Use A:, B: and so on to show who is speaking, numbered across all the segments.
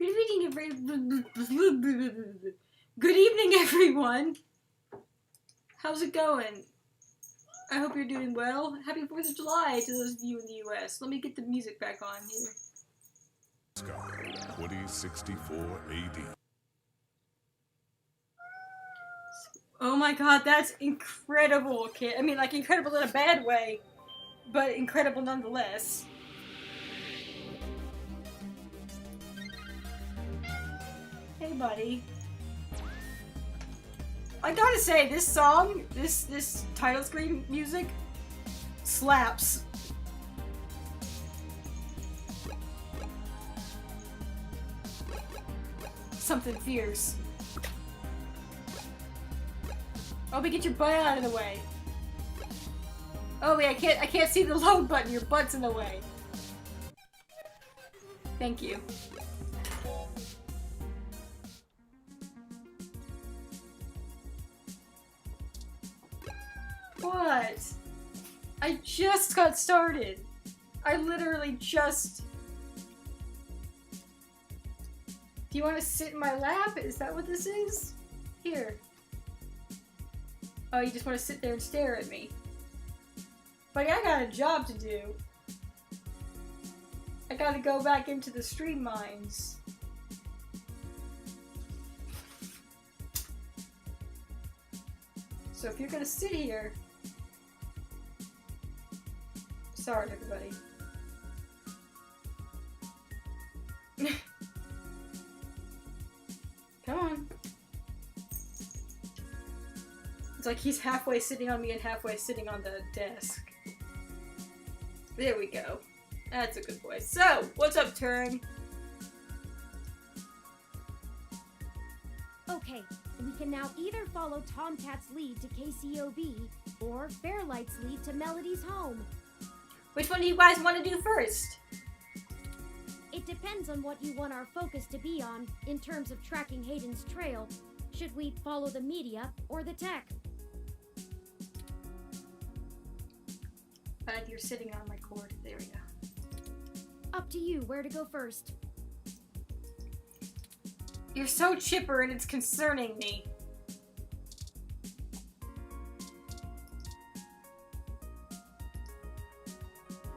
A: Good evening, everyone. How's it going? I hope you're doing well. Happy 4th of July to those of you in the US. Let me get the music back on here.
B: 2064 AD.
A: Oh my god, that's incredible, kid. I mean, like, incredible in a bad way, but incredible nonetheless. Hey, buddy. I gotta say, this song, this title screen music, slaps. Something fierce. Oh, but get your butt out of the way. Oh wait, I can't see the load button. Your butt's in the way. Thank you. What? I just got started. I literally just... Do you want to sit in my lap? Is that what this is? Here. Oh, you just want to sit there and stare at me. Buddy, I got a job to do. I gotta go back into the stream mines. So if you're gonna sit here... Sorry, everybody. Come on. It's like he's halfway sitting on me and halfway sitting on the desk. There we go. That's a good boy. So, what's up, Turing?
C: Okay, we can now either follow Tomcat's lead to KCOB, or Fairlight's lead to Melody's home.
A: Which one do you guys want to do first?
C: It depends on what you want our focus to be on in terms of tracking Hayden's trail. Should we follow the media or the tech?
A: You're sitting on my cord. There we go.
C: Up to you where to go first.
A: You're so chipper and it's concerning me.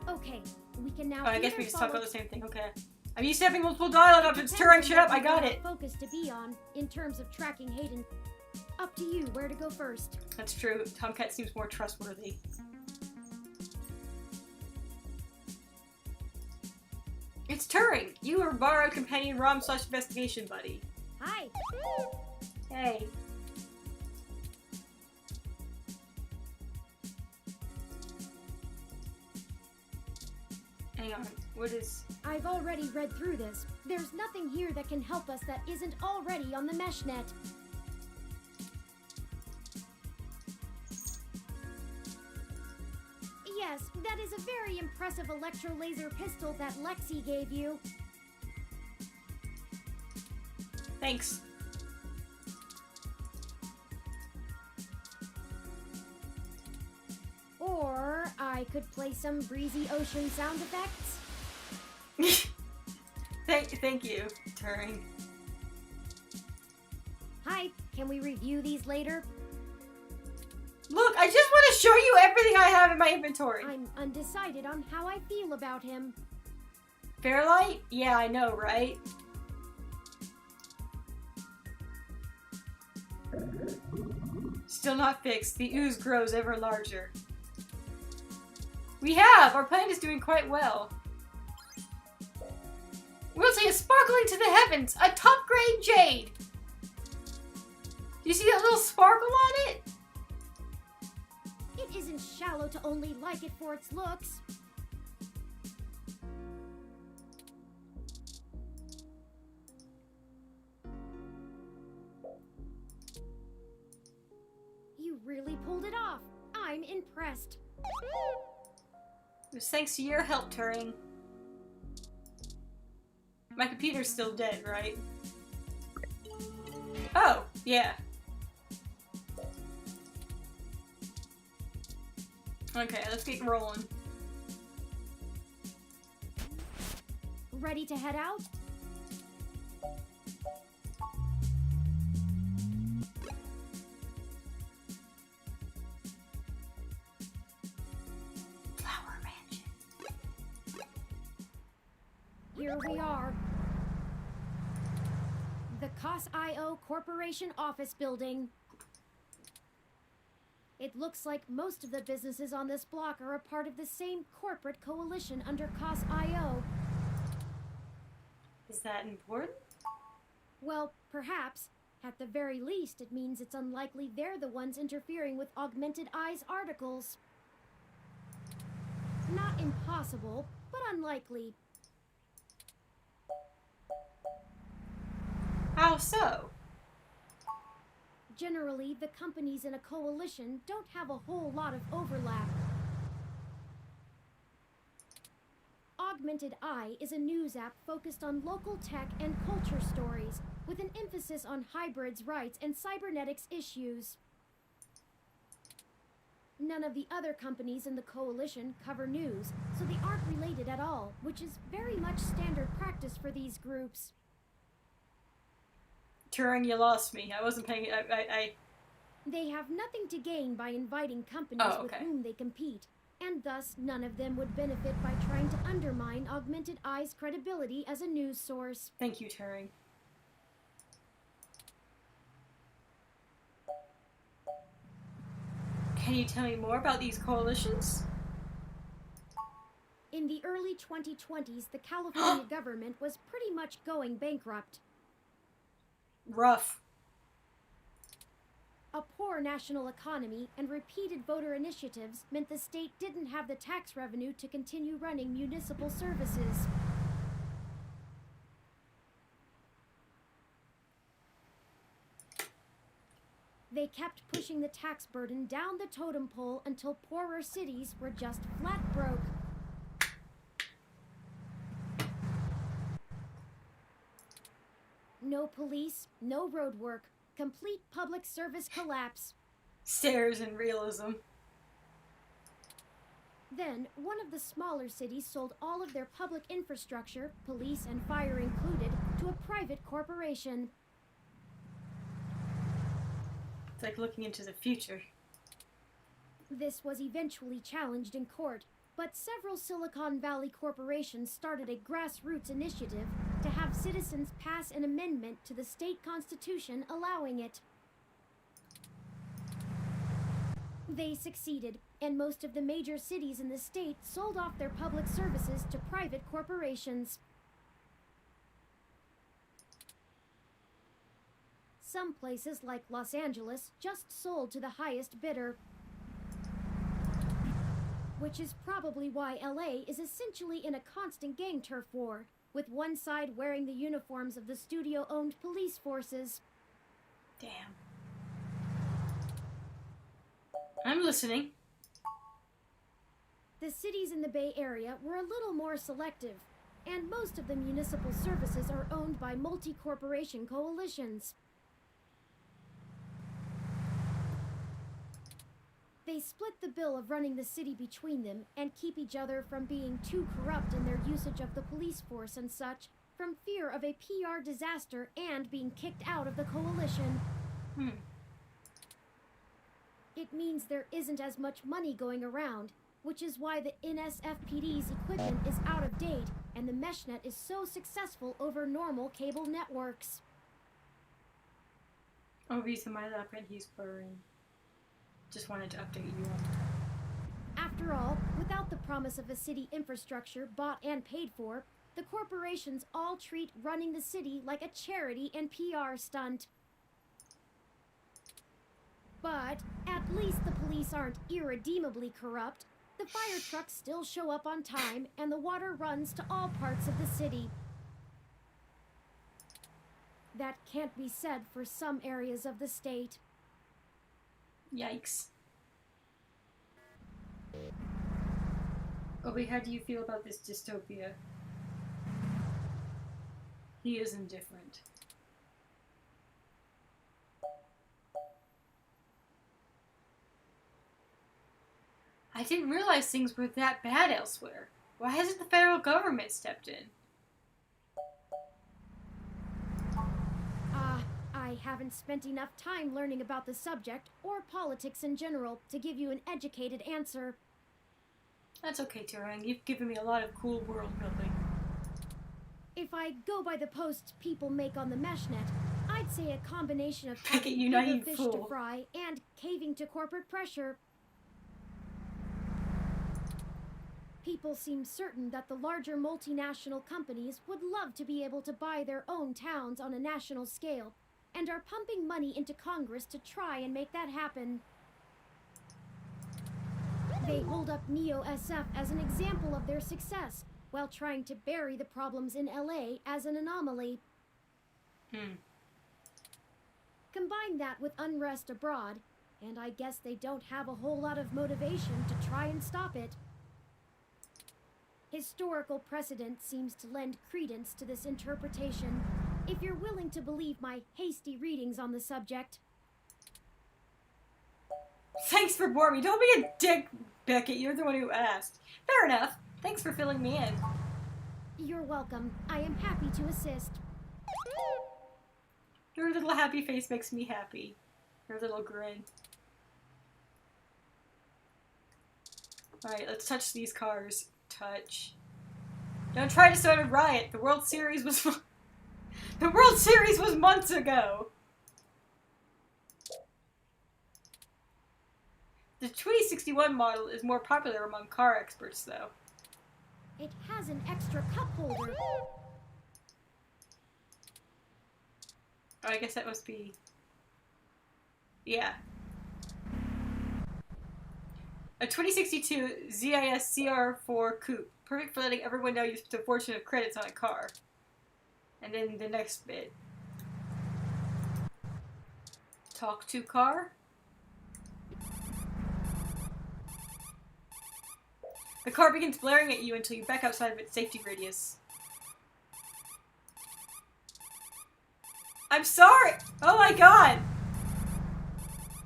C: Okay, we can now.
A: Oh, I guess we just talk about the same thing. Okay. I'm used to having multiple dialogue options. Turing, shut up! I got it.
C: Focus to be on in terms of tracking Hayden. Up to you where to go first.
A: That's true. Tomcat seems more trustworthy. It's Turing! You are borrowed companion ROM/investigation buddy.
C: Hi!
A: Hey. Hang on, what is...
C: I've already read through this. There's nothing here that can help us that isn't already on the meshnet. Yes, that is a very impressive electro-laser pistol that Lexi gave you.
A: Thanks.
C: Or I could play some breezy ocean sound effects.
A: Thank you, Turing.
C: Hi, can we review these later?
A: Look, I just want to show you everything I have in my inventory.
C: I'm undecided on how I feel about him.
A: Fairlight? Yeah, I know, right? Still not fixed. The ooze grows ever larger. We have! Our plant is doing quite well. Royalty is sparkling to the heavens! A top-grade jade! Do you see that little sparkle on it?
C: It isn't shallow to only like it for its looks. You really pulled it off. I'm impressed.
A: It was thanks to your help, Turing. My computer's still dead, right? Oh, yeah. Okay, let's get rolling.
C: Ready to head out?
A: Flower Mansion.
C: Here we are. The COS.io Corporation office building. It looks like most of the businesses on this block are a part of the same corporate coalition under COS.io.
A: Is that important?
C: Well, perhaps. At the very least, it means it's unlikely they're the ones interfering with Augmented Eye's articles. Not impossible, but unlikely.
A: How so?
C: Generally, the companies in a coalition don't have a whole lot of overlap. Augmented Eye is a news app focused on local tech and culture stories, with an emphasis on hybrids' rights and cybernetics issues. None of the other companies in the coalition cover news, so they aren't related at all, which is very much standard practice for these groups.
A: Turing, you lost me. I wasn't paying.
C: They have nothing to gain by inviting companies with whom they compete, and thus none of them would benefit by trying to undermine Augmented Eye's credibility as a news source.
A: Thank you, Turing. Can you tell me more about these coalitions?
C: In the early 2020s, the California government was pretty much going bankrupt.
A: Rough.
C: A poor national economy and repeated voter initiatives meant the state didn't have the tax revenue to continue running municipal services. They kept pushing the tax burden down the totem pole until poorer cities were just flat broke. No police, no road work, complete public service collapse.
A: Stairs and realism.
C: Then, one of the smaller cities sold all of their public infrastructure, police and fire included, to a private corporation.
A: It's like looking into the future.
C: This was eventually challenged in court, but several Silicon Valley corporations started a grassroots initiative to have citizens pass an amendment to the state constitution allowing it. They succeeded, and most of the major cities in the state sold off their public services to private corporations. Some places, like Los Angeles, just sold to the highest bidder. Which is probably why LA is essentially in a constant gang turf war, with one side wearing the uniforms of the studio-owned police forces.
A: Damn. I'm listening.
C: The cities in the Bay Area were a little more selective, and most of the municipal services are owned by multi-corporation coalitions. They split the bill of running the city between them and keep each other from being too corrupt in their usage of the police force and such, from fear of a PR disaster and being kicked out of the coalition. It means there isn't as much money going around, which is why the NSFPD's equipment is out of date and the meshnet is so successful over normal cable networks.
A: Oh, reason my laptop he's blurring. Just wanted to update you on that.
C: After all, without the promise of a city infrastructure bought and paid for, the corporations all treat running the city like a charity and PR stunt. But at least the police aren't irredeemably corrupt. The fire trucks still show up on time, and the water runs to all parts of the city. That can't be said for some areas of the state.
A: Yikes. Obi, how do you feel about this dystopia? He is indifferent. I didn't realize things were that bad elsewhere. Why hasn't the federal government stepped in?
C: I haven't spent enough time learning about the subject or politics in general to give you an educated answer.
A: That's okay, Turang. You've given me a lot of cool world building.
C: If I go by the posts people make on the meshnet, I'd say a combination of
A: Beckett,
C: having
A: you
C: bigger
A: naive
C: fish
A: fool.
C: to fry and caving to corporate pressure. People seem certain that the larger multinational companies would love to be able to buy their own towns on a national scale, and are pumping money into Congress to try and make that happen. They hold up Neo-SF as an example of their success, while trying to bury the problems in LA as an anomaly. Combine that with unrest abroad, and I guess they don't have a whole lot of motivation to try and stop it. Historical precedent seems to lend credence to this interpretation, if you're willing to believe my hasty readings on the subject.
A: Thanks for boring me. Don't be a dick, Beckett. You're the one who asked. Fair enough. Thanks for filling me in.
C: You're welcome. I am happy to assist.
A: Your little happy face makes me happy. Your little grin. Alright, let's touch these cars. Touch. Don't try to start a riot. The World Series was the World Series was months ago. The 2061 model is more popular among car experts, though.
C: It has an extra cup holder.
A: Oh, I guess that must be... Yeah. A 2062 ZIS CR4 Coupe. Perfect for letting everyone know you spent a fortune of credits on a car. And then the next bit. Talk to car? The car begins blaring at you until you back outside of its safety radius. I'm sorry! Oh my god!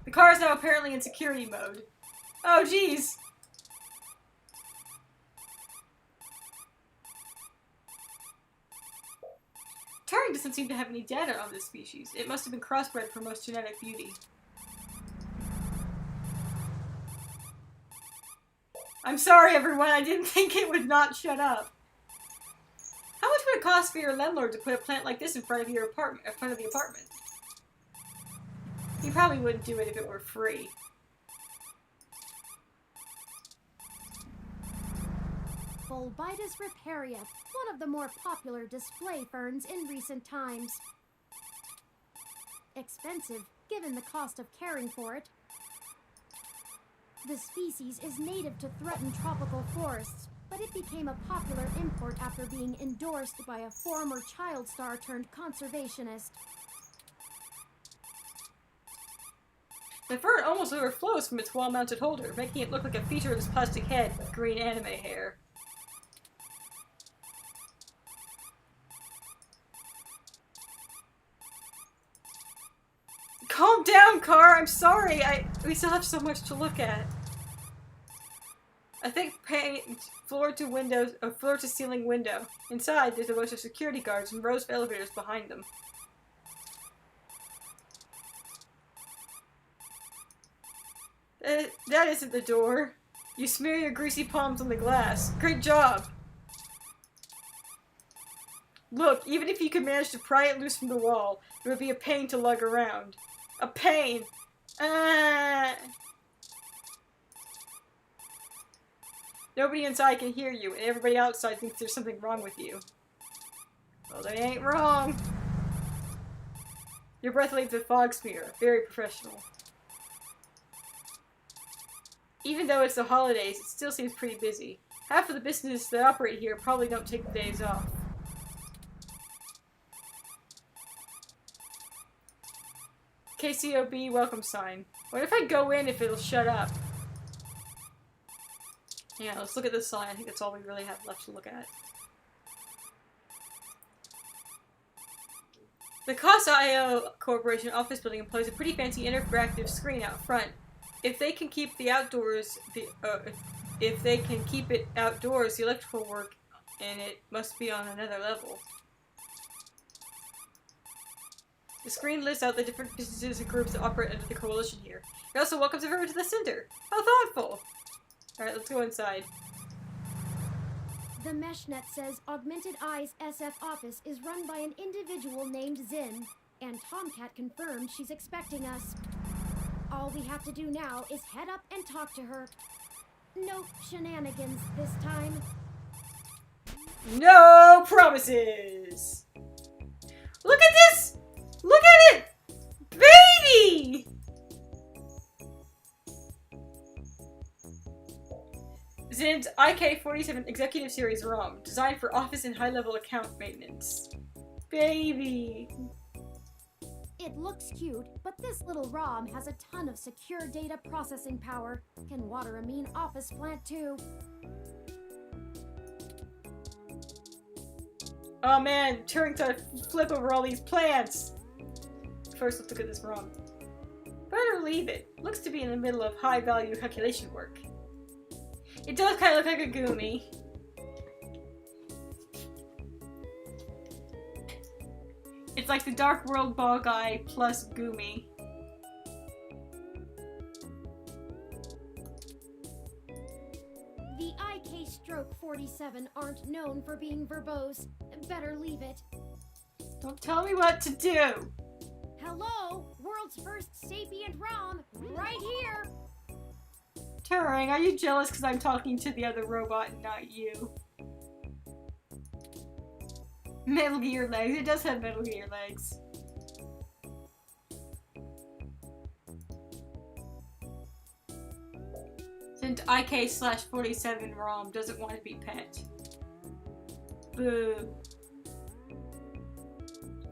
A: The car is now apparently in security mode. Oh jeez! Turing doesn't seem to have any data on this species. It must have been crossbred for most genetic beauty. I'm sorry everyone, I didn't think it would not shut up. How much would it cost for your landlord to put a plant like this in front of your apartment, in front of the apartment? He probably wouldn't do it if it were free.
C: Bulbitis riparia, one of the more popular display ferns in recent times. Expensive, given the cost of caring for it. The species is native to threatened tropical forests, but it became a popular import after being endorsed by a former child star turned conservationist.
A: The fern almost overflows from its wall-mounted holder, making it look like a featureless plastic head with green anime hair. Calm down, Car! I'm sorry! We still have so much to look at. A thick paint floor-to-ceiling window. Inside, there's a bunch of security guards and rows of elevators behind them. That isn't the door. You smear your greasy palms on the glass. Great job! Look, even if you could manage to pry it loose from the wall, it would be a pain to lug around. A pain! Nobody inside can hear you, and everybody outside thinks there's something wrong with you. Well, they ain't wrong. Your breath leaves a fog smear. Very professional. Even though it's the holidays, it still seems pretty busy. Half of the businesses that operate here probably don't take the days off. KCOB welcome sign. What if I go in if it'll shut up? Yeah, let's look at this sign. I think that's all we really have left to look at. The Cost.io Corporation office building employs a pretty fancy interactive screen out front. If they can keep the outdoors, if they can keep it outdoors, the electrical work in it must be on another level. The screen lists out the different businesses and groups that operate under the coalition here. It also welcomes everyone to the center. How thoughtful! Alright, let's go inside.
C: The meshnet says Augmented Eye's SF office is run by an individual named Zin, and Tomcat confirmed she's expecting us. All we have to do now is head up and talk to her. No shenanigans this time.
A: No promises! Look at this! Look at it! Baby! Zin's IK-47 Executive Series ROM, designed for office and high-level account maintenance. Baby!
C: It looks cute, but this little ROM has a ton of secure data processing power. Can water a mean office plant too.
A: Oh man, Turing to flip over all these plants! First, let's look at this ROM. Better leave it. Looks to be in the middle of high-value calculation work. It does kind of look like a Gumi. It's like the Dark World Ball Guy plus Gumi.
C: The IK-47 aren't known for being verbose. Better leave it.
A: Don't tell me what to do!
C: Hello, world's first sapient ROM, right here.
A: Turing, are you jealous because I'm talking to the other robot and not you? Metal Gear legs. It does have Metal Gear legs. Since IK/47 ROM doesn't want to be pet. Boo.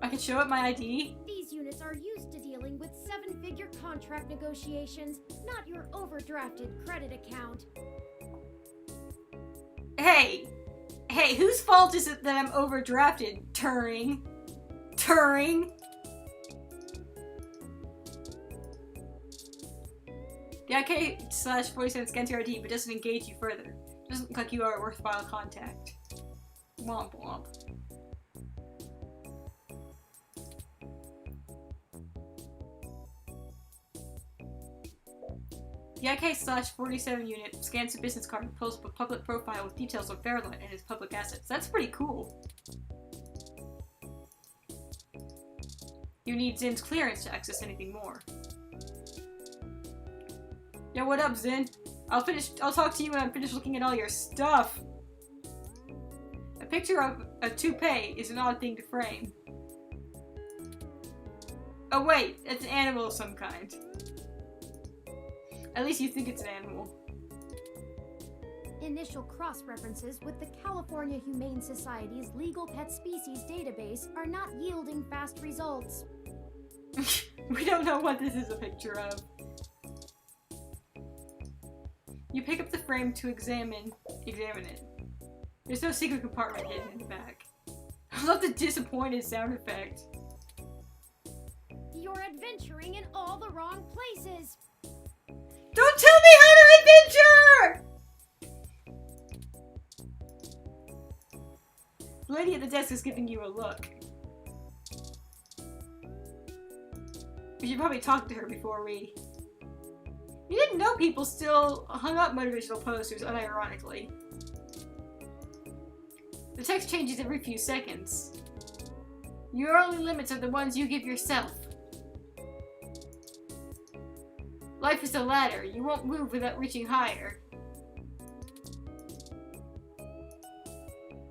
A: I can show it my ID?
C: These units are used to dealing with 7-figure contract negotiations, not your overdrafted credit account.
A: Hey! Hey, whose fault is it that I'm overdrafted, Turing? Turing? The IK/47 scans your ID but doesn't engage you further. Doesn't look like you are a worthwhile contact. Womp womp. The IK/47 unit scans the business card and pulls up a public profile with details of Fairlight and his public assets. That's pretty cool. You need Zin's clearance to access anything more. Yo, what up, Zin? I'll talk to you when I'm finished looking at all your stuff. A picture of a toupee is an odd thing to frame. Oh wait, it's an animal of some kind. At least you think it's an animal.
C: Initial cross-references with the California Humane Society's legal pet species database are not yielding fast results.
A: We don't know what this is a picture of. You pick up the frame to examine it. There's no secret compartment hidden in the back. I love the disappointed sound effect.
C: You're adventuring in all the wrong places.
A: Don't tell me how to adventure! The lady at the desk is giving you a look. We should probably talk to her before we... You didn't know people still hung up motivational posters unironically. The text changes every few seconds. Your only limits are the ones you give yourself. Life is a ladder. You won't move without reaching higher.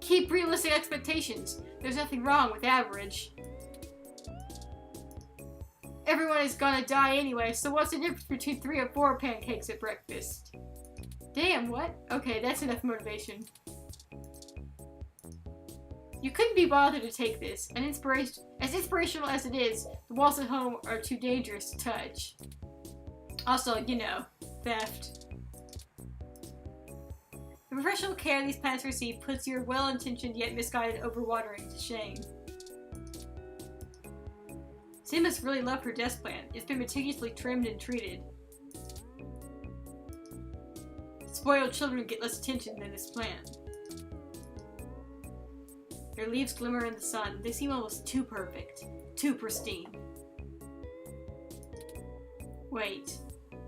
A: Keep realistic expectations. There's nothing wrong with average. Everyone is gonna die anyway, so what's the difference between 3 or 4 pancakes at breakfast? Damn, what? Okay, that's enough motivation. You couldn't be bothered to take this. As inspirational as it is, the walls at home are too dangerous to touch. Also, you know, theft. The professional care these plants receive puts your well-intentioned yet misguided overwatering to shame. Sim must really love her desk plant. It's been meticulously trimmed and treated. Spoiled children get less attention than this plant. Their leaves glimmer in the sun. They seem almost too perfect. Too pristine. Wait.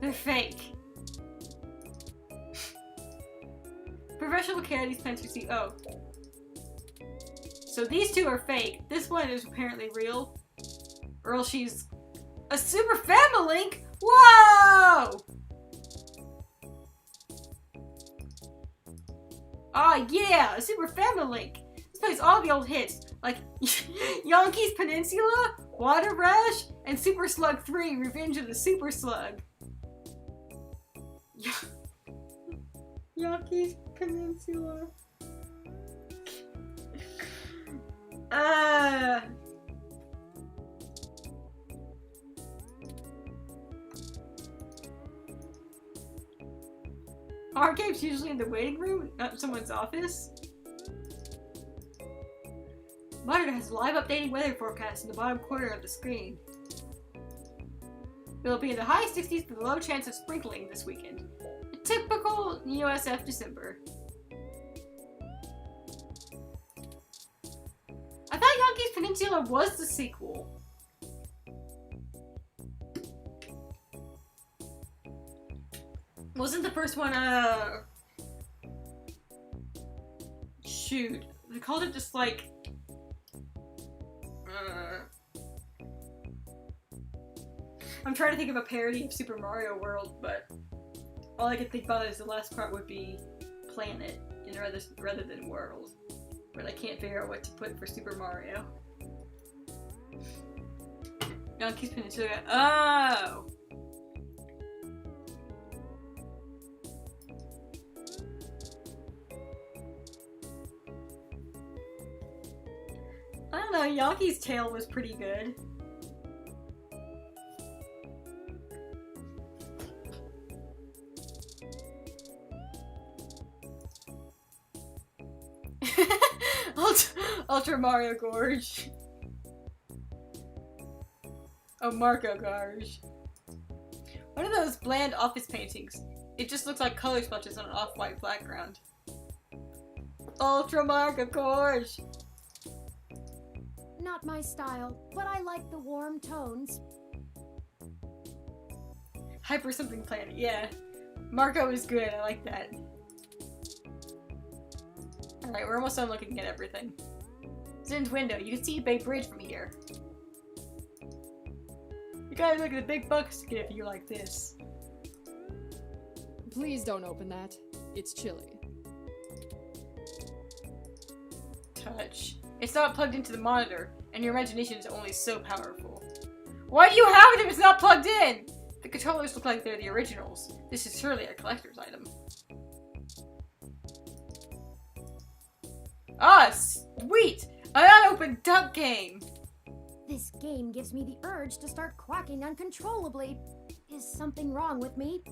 A: They're fake. Professional care these plants receive. Oh. So these two are fake. This one is apparently real. Or else she's a super family-link? Whoa! Oh yeah, a super family-link. This plays all the old hits, like Yankees Peninsula, Water Rush, and Super Slug 3, Revenge of the Super Slug. Yankees Peninsula. Arcade's usually in the waiting room, not someone's office. Monitor has live updating weather forecast in the bottom corner of the screen. It will be in the high 60s with a low chance of sprinkling this weekend. A typical USF December. I thought Yankees Peninsula was the sequel. Wasn't the first one, shoot. They called it just like... I'm trying to think of a parody of Super Mario World, but all I could think about is the last part would be Planet, rather than World. But I can't figure out what to put for Super Mario. Yankees Peninsula. Oh! I don't know, Yankee's Tale was pretty good. Ultra Mario Gorge. Oh, Marco Gorge. One of those bland office paintings. It just looks like color splotches on an off-white background. Ultra Marco Gorge.
C: Not my style, but I like the warm tones.
A: Hyper something planet, yeah. Marco is good, I like that. Alright, we're almost done looking at everything. Zin's window, you can see Bay Bridge from here. You gotta look at the big bucks to get a view like this.
D: Please don't open that. It's chilly.
A: Touch. It's not plugged into the monitor, and your imagination is only so powerful. Why do you have it if it's not plugged in? The controllers look like they're the originals. This is surely a collector's item. Ah, sweet! An unopened duck game!
C: This game gives me the urge to start quacking uncontrollably. Is something wrong with me?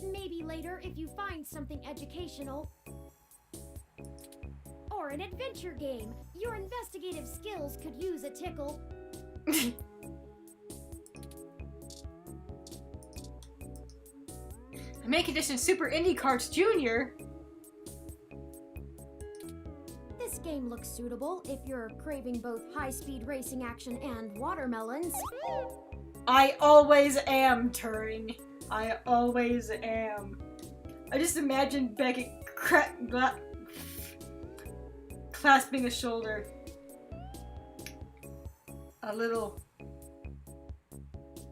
C: Maybe later if you find something educational. Or an adventure game. Your investigative skills could use a tickle.
A: Make Edition Super Indie Cards Jr.
C: This game looks suitable if you're craving both high-speed racing action and watermelons.
A: I always am, Turing. I always am. I just imagine Beckett clasping a shoulder. A little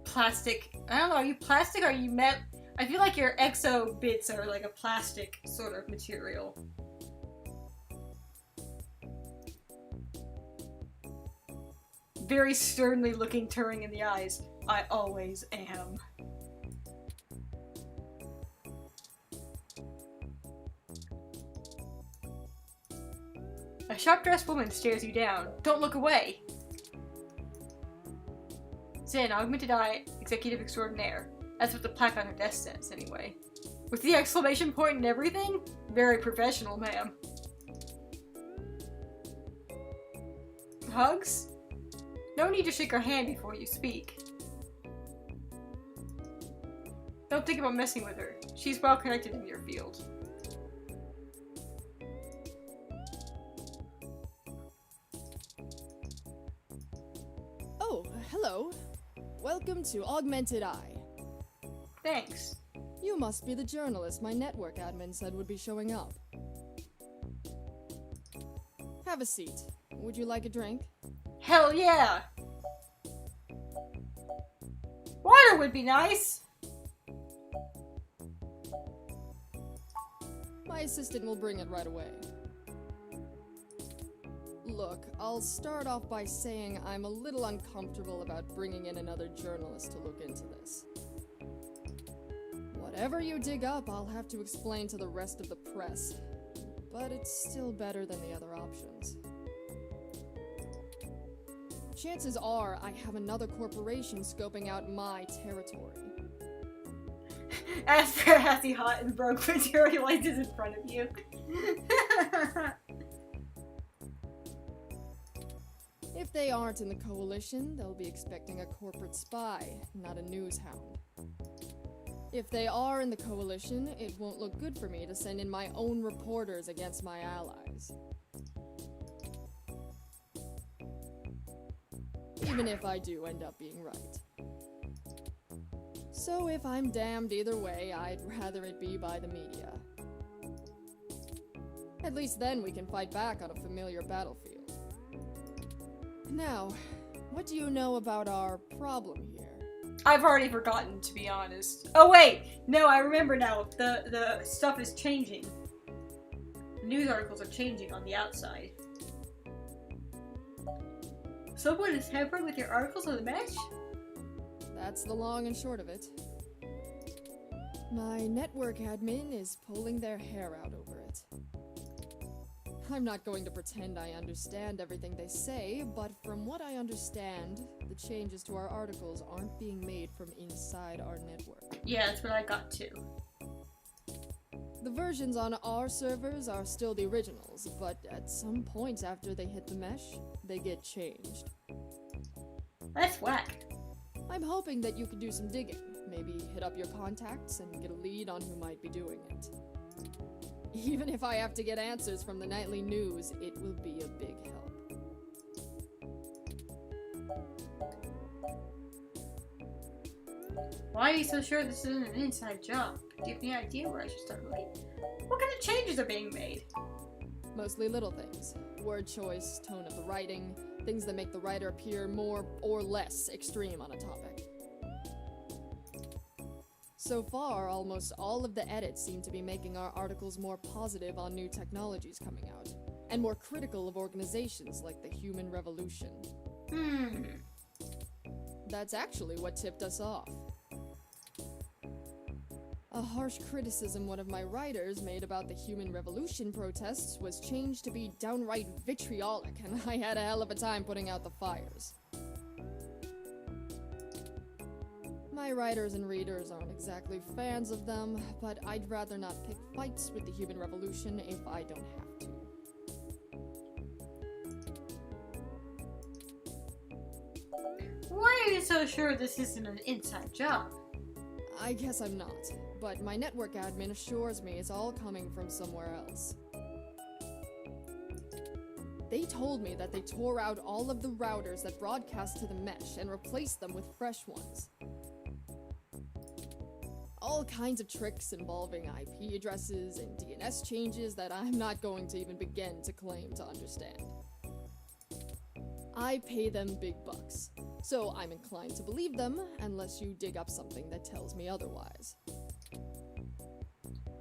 A: plastic. I don't know, are you plastic or are you metal? I feel like your exo bits are like a plastic sort of material. Very sternly looking Turing in the eyes. I always am. A sharp-dressed woman stares you down. Don't look away! Zin, Augmented Eye, Executive Extraordinaire. That's what the plaque on her desk says, anyway. With the exclamation point and everything? Very professional, ma'am. Hugs? No need to shake her hand before you speak. Don't think about messing with her. She's well connected in your field.
D: Hello. Welcome to Augmented Eye.
A: Thanks.
D: You must be the journalist my network admin said would be showing up. Have a seat. Would you like a drink?
A: Hell yeah! Water would be nice!
D: My assistant will bring it right away. Look, I'll start off by saying I'm a little uncomfortable about bringing in another journalist to look into this. Whatever you dig up, I'll have to explain to the rest of the press. But it's still better than the other options. Chances are I have another corporation scoping out my territory.
A: After as the hot and broke materializes in front of you.
D: If they aren't in the coalition, they'll be expecting a corporate spy, not a news hound. If they are in the coalition, it won't look good for me to send in my own reporters against my allies. Even if I do end up being right. So if I'm damned either way, I'd rather it be by the media. At least then we can fight back on a familiar battlefield. Now, what do you know about our problem here?
A: I've already forgotten, to be honest. Oh wait! No, I remember now. The stuff is changing. The news articles are changing on the outside. Someone is tampering with your articles on the mesh?
D: That's the long and short of it. My network admin is pulling their hair out over it. I'm not going to pretend I understand everything they say, but from what I understand, the changes to our articles aren't being made from inside our network.
A: Yeah, that's what I got too.
D: The versions on our servers are still the originals, but at some point after they hit the mesh, they get changed.
A: That's whack.
D: I'm hoping that you can do some digging, maybe hit up your contacts and get a lead on who might be doing it. Even if I have to get answers from the nightly news, it will be a big help.
A: Why are you so sure this isn't an inside job? Do you have any idea where I should start looking? What kind of changes are being made?
D: Mostly little things. Word choice, tone of the writing, things that make the writer appear more or less extreme on a topic. So far, almost all of the edits seem to be making our articles more positive on new technologies coming out, and more critical of organizations like the Human Revolution. That's actually what tipped us off. A harsh criticism one of my writers made about the Human Revolution protests was changed to be downright vitriolic, and I had a hell of a time putting out the fires. My writers and readers aren't exactly fans of them, but I'd rather not pick fights with the Human Revolution if I don't have to.
A: Why are you so sure this isn't an inside job?
D: I guess I'm not, but my network admin assures me it's all coming from somewhere else. They told me that they tore out all of the routers that broadcast to the mesh and replaced them with fresh ones. All kinds of tricks involving IP addresses and DNS changes that I'm not going to even begin to claim to understand. I pay them big bucks, so I'm inclined to believe them unless you dig up something that tells me otherwise.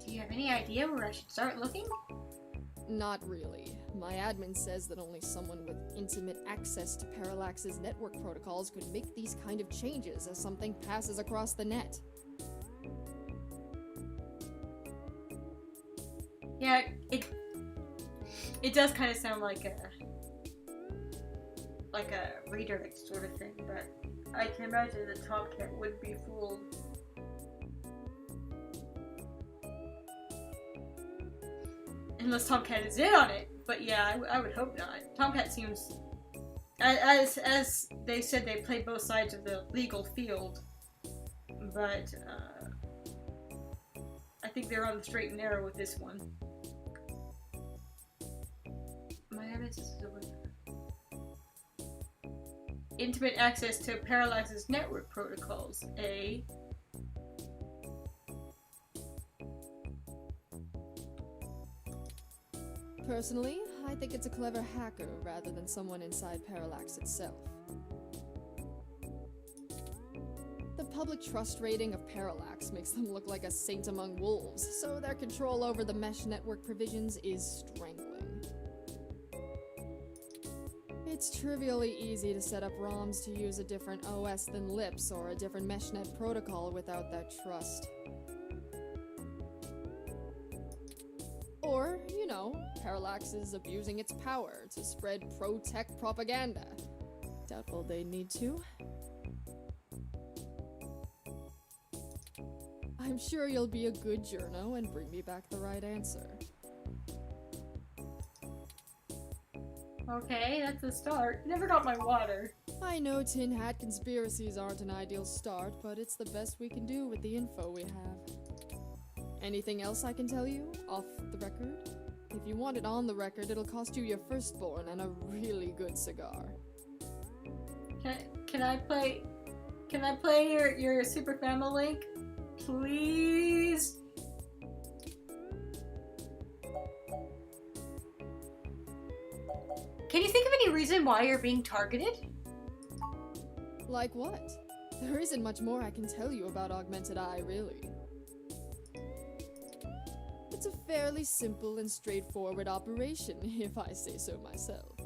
A: Do you have any idea where I should start looking?
D: Not really. My admin says that only someone with intimate access to Parallax's network protocols could make these kind of changes as something passes across the net.
A: Yeah, it does kind of sound like a redirect sort of thing, but I can imagine that Tomcat would be fooled. Unless Tomcat is in on it, but yeah, I would hope not. Tomcat seems, as they said, they play both sides of the legal field, but I think they're on the straight and narrow with this one. My evidence is over. intimate access to Parallax's network protocols. A.
D: Personally, I think it's a clever hacker rather than someone inside Parallax itself. The public trust rating of Parallax makes them look like a saint among wolves, so their control over the mesh network provisions is strangling. It's trivially easy to set up ROMs to use a different OS than LIPS or a different meshnet protocol without that trust. Or, you know, Parallax is abusing its power to spread pro-tech propaganda. Doubtful they need to. I'm sure you'll be a good journo and bring me back the right answer.
A: Okay, that's a start. Never got my water.
D: I know tin hat conspiracies aren't an ideal start, but it's the best we can do with the info we have. Anything else I can tell you, off the record? If you want it on the record, it'll cost you your firstborn and a really good cigar.
A: Can I play your Super Family link? Please? Can you think of any reason why you're being targeted?
D: Like what? There isn't much more I can tell you about Augmented Eye, really. It's a fairly simple and straightforward operation, if I say so myself.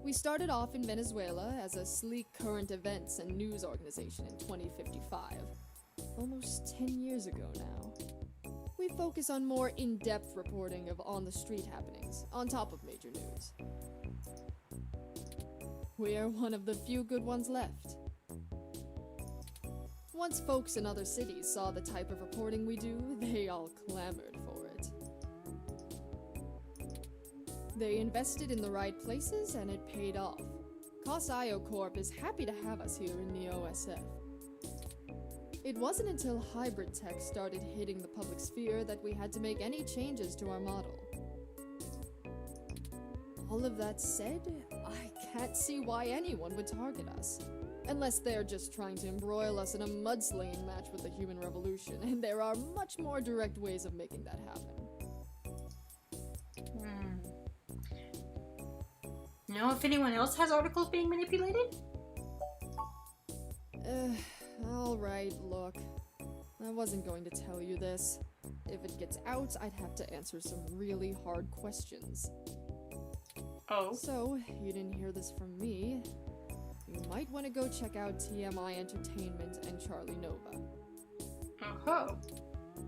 D: We started off in Venezuela as a sleek current events and news organization in 2055. Almost 10 years ago now. We focus on more in-depth reporting of on-the-street happenings, on top of major news. We're one of the few good ones left. Once folks in other cities saw the type of reporting we do, they all clamored for it. They invested in the right places, and it paid off. COS.io Corp is happy to have us here in the OSF. It wasn't until hybrid tech started hitting the public sphere that we had to make any changes to our model. All of that said, I can't see why anyone would target us. Unless they're just trying to embroil us in a mudslinging match with the human revolution, and there are much more direct ways of making that happen.
A: Know if anyone else has articles being manipulated?
D: Alright, look. I wasn't going to tell you this. If it gets out, I'd have to answer some really hard questions.
A: Oh.
D: So, you didn't hear this from me. You might want to go check out TMI Entertainment and Charlie Nova.
A: Oh.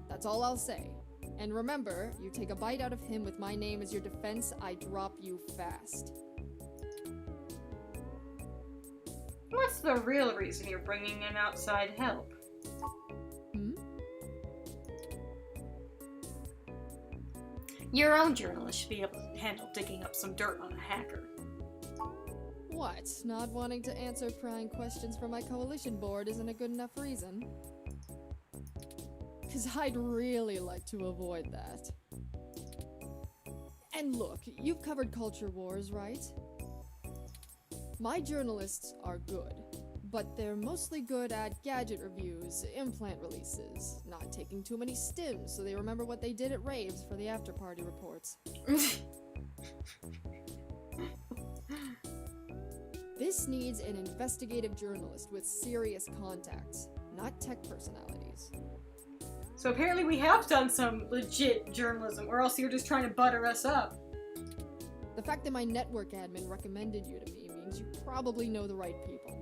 D: That's all I'll say. And remember, you take a bite out of him with my name as your defense, I drop you fast.
A: What's the real reason you're bringing in outside help? Your own journalist should be able to handle digging up some dirt on a hacker.
D: What? Not wanting to answer prying questions from my coalition board isn't a good enough reason? 'Cause I'd really like to avoid that. And look, you've covered culture wars, right? My journalists are good, but they're mostly good at gadget reviews, implant releases, not taking too many stims so they remember what they did at raves for the after-party reports. This needs an investigative journalist with serious contacts, not tech personalities.
A: So apparently we have done some legit journalism, or else you're just trying to butter us up.
D: The fact that my network admin recommended you to me means you probably know the right people.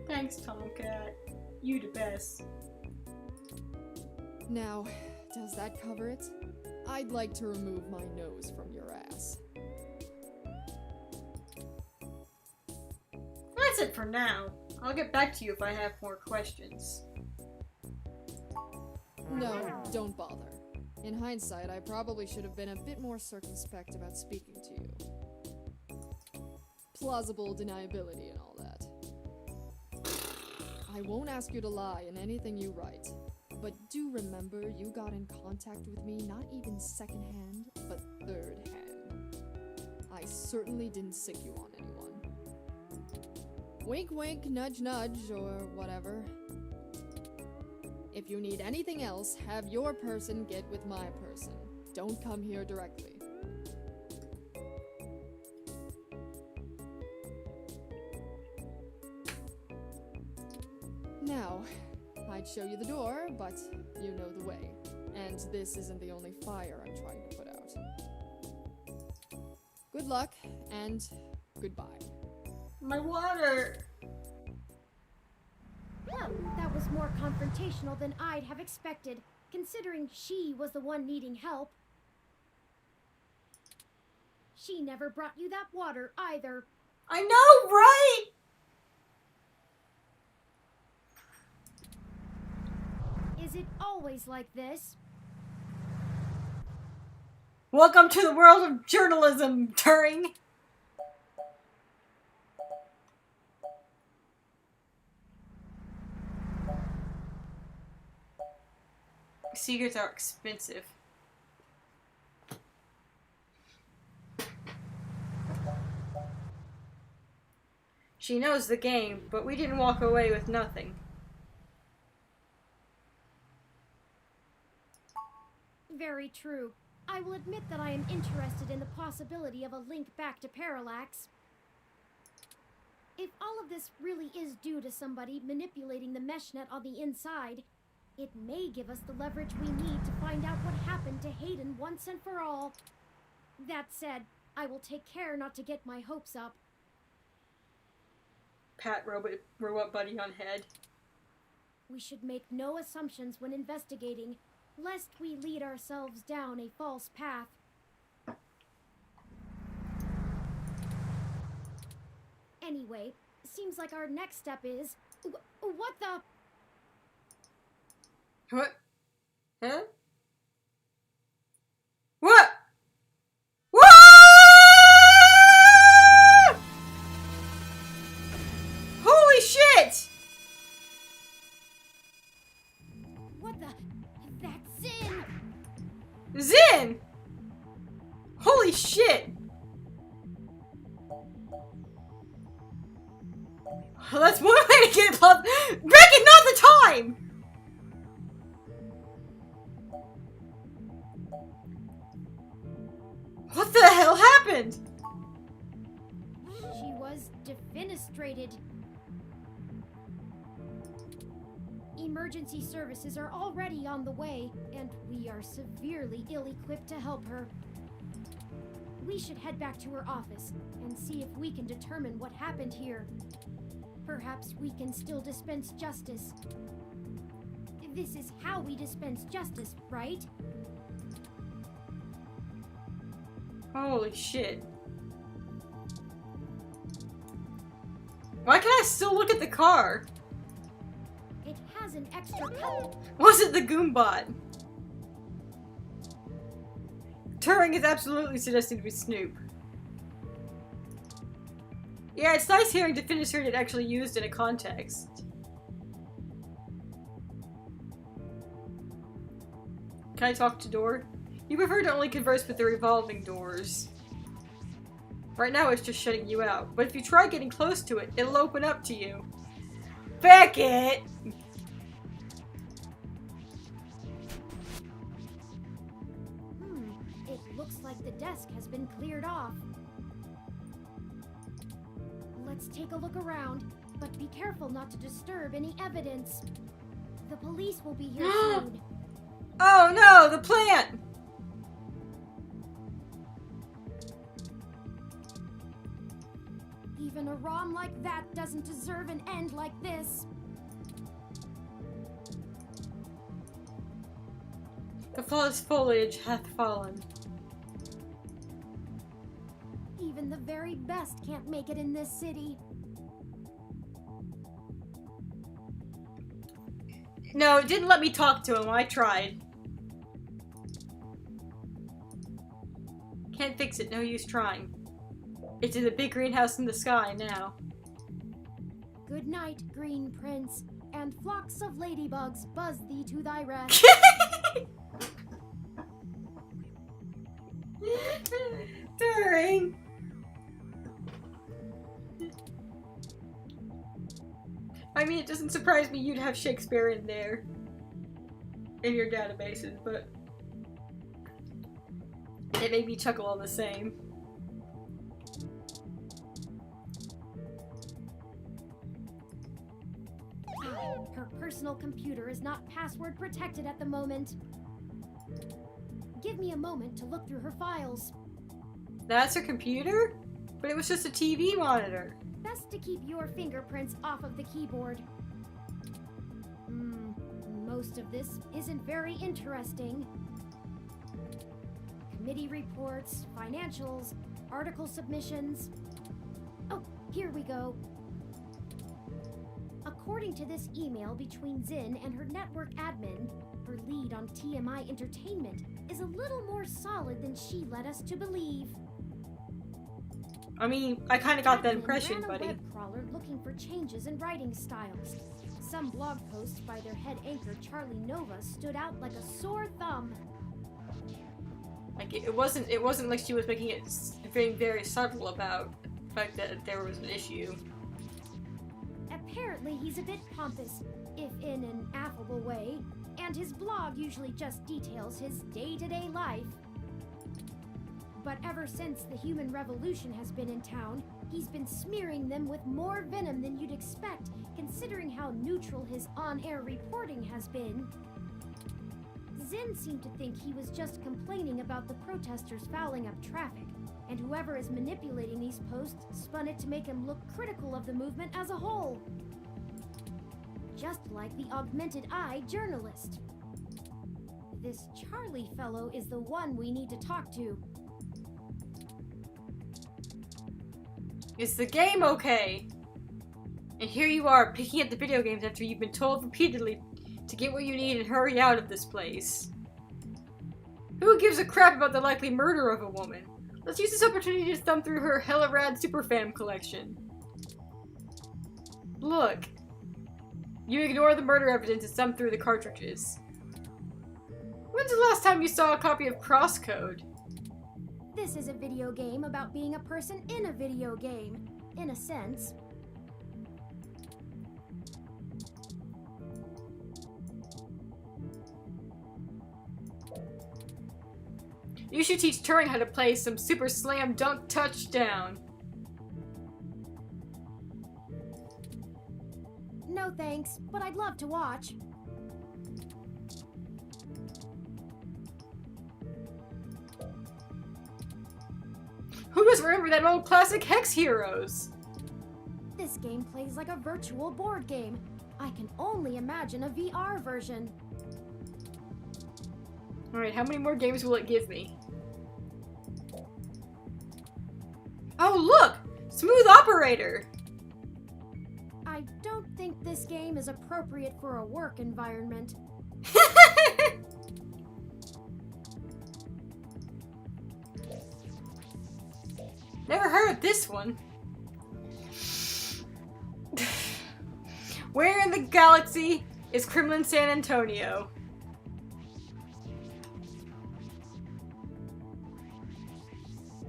A: Thanks, Tomcat. You the best.
D: Now, does that cover it? I'd like to remove my nose from your ass.
A: That's it for now. I'll get back to you if I have more questions.
D: No, don't bother. In hindsight, I probably should have been a bit more circumspect about speaking to you. Plausible deniability and all that. I won't ask you to lie in anything you write, but do remember you got in contact with me not even secondhand, but third-hand. I certainly didn't sick you on anyone. Wink wink, nudge nudge, or whatever. If you need anything else, have your person get with my person. Don't come here directly. Now, I'd show you the door, but you know the way. And this isn't the only fire I'm trying to put out. Good luck, and goodbye.
A: My water!
C: Well, that was more confrontational than I'd have expected, considering she was the one needing help. She never brought you that water, either.
A: I know, right?
C: Is it always like this?
A: Welcome to the world of journalism, Turing! Secrets are expensive. She knows the game, but we didn't walk away with nothing.
C: Very true. I will admit that I am interested in the possibility of a link back to Parallax. If all of this really is due to somebody manipulating the meshnet on the inside, it may give us the leverage we need to find out what happened to Hayden once and for all. That said, I will take care not to get my hopes up.
A: Pat robot buddy on head.
C: We should make no assumptions when investigating, lest we lead ourselves down a false path. Anyway, seems like our next step is... What the...
A: What? Huh? What? What? Holy shit!
C: What the... That's Zin!
A: Zin! Holy shit! Well, that's one way to get it plus. Break it, not the time! What the hell happened?
C: She was defenestrated. Emergency services are already on the way, and we are severely ill-equipped to help her. We should head back to her office and see if we can determine what happened here. Perhaps we can still dispense justice. This is how we dispense justice, right?
A: Holy shit. Why can I still look at the car?
C: It has an extra color.
A: Was it the Goombot? Turing is absolutely suggesting to be Snoop. Yeah, it's nice hearing defenestrated actually used in a context. Can I talk to door? You prefer to only converse with the revolving doors. Right now it's just shutting you out, but if you try getting close to it, it'll open up to you. Beckett!
C: It looks like the desk has been cleared off. Let's take a look around, but be careful not to disturb any evidence. The police will be here soon.
A: Oh no, the plant!
C: Even a ROM like that doesn't deserve an end like this.
A: The forest foliage hath fallen.
C: Even the very best can't make it in this city.
A: No, it didn't let me talk to him. I tried. Can't fix it. No use trying. It's in the big greenhouse in the sky now.
C: Good night, Green Prince, and flocks of ladybugs buzz thee to thy rest.
A: Turing, it doesn't surprise me you'd have Shakespeare in there. In your databases, but it made me chuckle all the same.
C: Her personal computer is not password protected at the moment. Give me a moment to look through her files.
A: That's her computer? But it was just a TV monitor.
C: Best to keep your fingerprints off of the keyboard. Most of this isn't very interesting. Committee reports, financials, article submissions. Oh, here we go. According to this email between Zin and her network admin, her lead on TMI Entertainment is a little more solid than she led us to believe.
A: I mean, I kind of got that
C: Admin
A: impression,
C: ran a
A: buddy.
C: web crawler looking for changes in writing styles. Some blog posts by their head anchor Charlie Nova stood out like a sore thumb.
A: Like it wasn't like she was making it very, very subtle about the fact that there was an issue.
C: Apparently he's a bit pompous, if in an affable way, and his blog usually just details his day-to-day life. But ever since the human revolution has been in town, he's been smearing them with more venom than you'd expect, considering how neutral his on-air reporting has been. Zin seemed to think he was just complaining about the protesters fouling up traffic, and whoever is manipulating these posts spun it to make him look critical of the movement as a whole. Just like the augmented eye journalist. This Charlie fellow is the one we need to talk to.
A: Is the game okay? And here you are, picking up the video games after you've been told repeatedly to get what you need and hurry out of this place. Who gives a crap about the likely murder of a woman? Let's use this opportunity to thumb through her hella rad Superfam collection. Look. You ignore the murder evidence and thumb through the cartridges. When's the last time you saw a copy of Crosscode?
C: This is a video game about being a person in a video game, in a sense.
A: You should teach Turing how to play some Super Slam Dunk Touchdown.
C: No thanks, but I'd love to watch.
A: Who doesn't remember that old classic Hex Heroes?
C: This game plays like a virtual board game. I can only imagine a VR version.
A: Alright, how many more games will it give me? Oh, look! Smooth Operator!
C: I don't think this game is appropriate for a work environment.
A: Never heard this one. Where in the galaxy is Kremlin San Antonio?